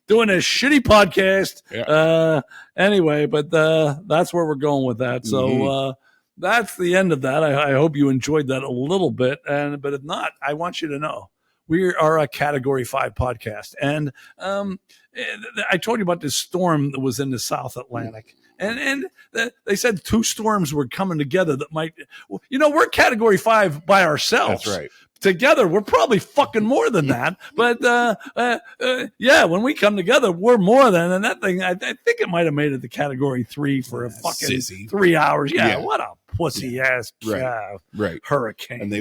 doing a shitty podcast. Anyway, but that's where we're going with that. So that's the end of that. I hope you enjoyed that a little bit, but if not, I want you to know we are a Category 5 podcast, and I told you about this storm that was in the South Atlantic. And they said 2 storms were coming together that might, we're Category 5 by ourselves.
That's right.
Together, we're probably fucking more than that. But when we come together, we're more than. And that thing, I think it might have made it to Category 3 for a fucking
sissy.
3 hours. What a pussy ass hurricane.
And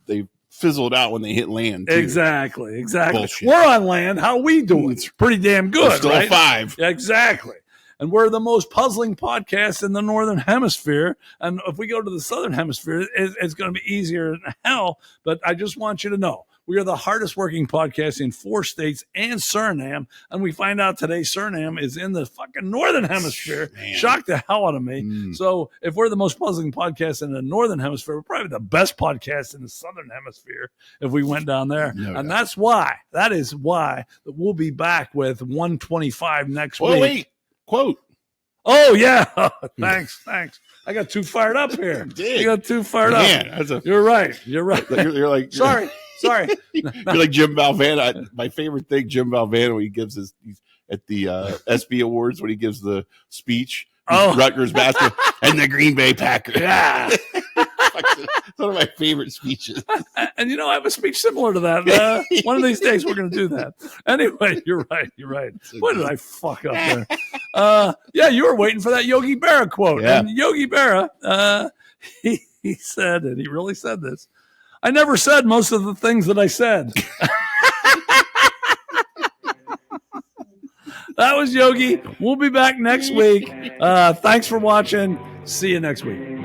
they fizzled out when they hit land too.
Exactly.
Bullshit.
We're on land. How we doing? It's pretty damn good.
We're still
right?
5.
Exactly. And we're the most puzzling podcast in the Northern Hemisphere. And if we go to the Southern Hemisphere, it's going to be easier than hell. But I just want you to know, we are the hardest working podcast in 4 states and Suriname. And we find out today Suriname is in the fucking Northern Hemisphere.
Man.
Shocked the hell out of me. So if we're the most puzzling podcast in the Northern Hemisphere, we're probably the best podcast in the Southern Hemisphere if we went down there. And that is why we'll be back with 125 next week.
Wait. Quote.
Oh, yeah. Thanks. I got too fired up here. You got too fired up. You're right. You're like, sorry.
You're like Jim Valvano. My favorite thing, Jim Valvano, when he gives he's at the SB Awards, when he gives the speech, Rutgers basketball and the Green Bay Packers.
Yeah.
It's one of my favorite speeches.
And I have a speech similar to that. One of these days we're going to do that. Anyway, you're right. What did I fuck up there? You were waiting for that Yogi Berra quote. Yeah. And Yogi Berra, he said, and he really said this, I never said most of the things that I said. That was Yogi. We'll be back next week. Thanks for watching. See you next week.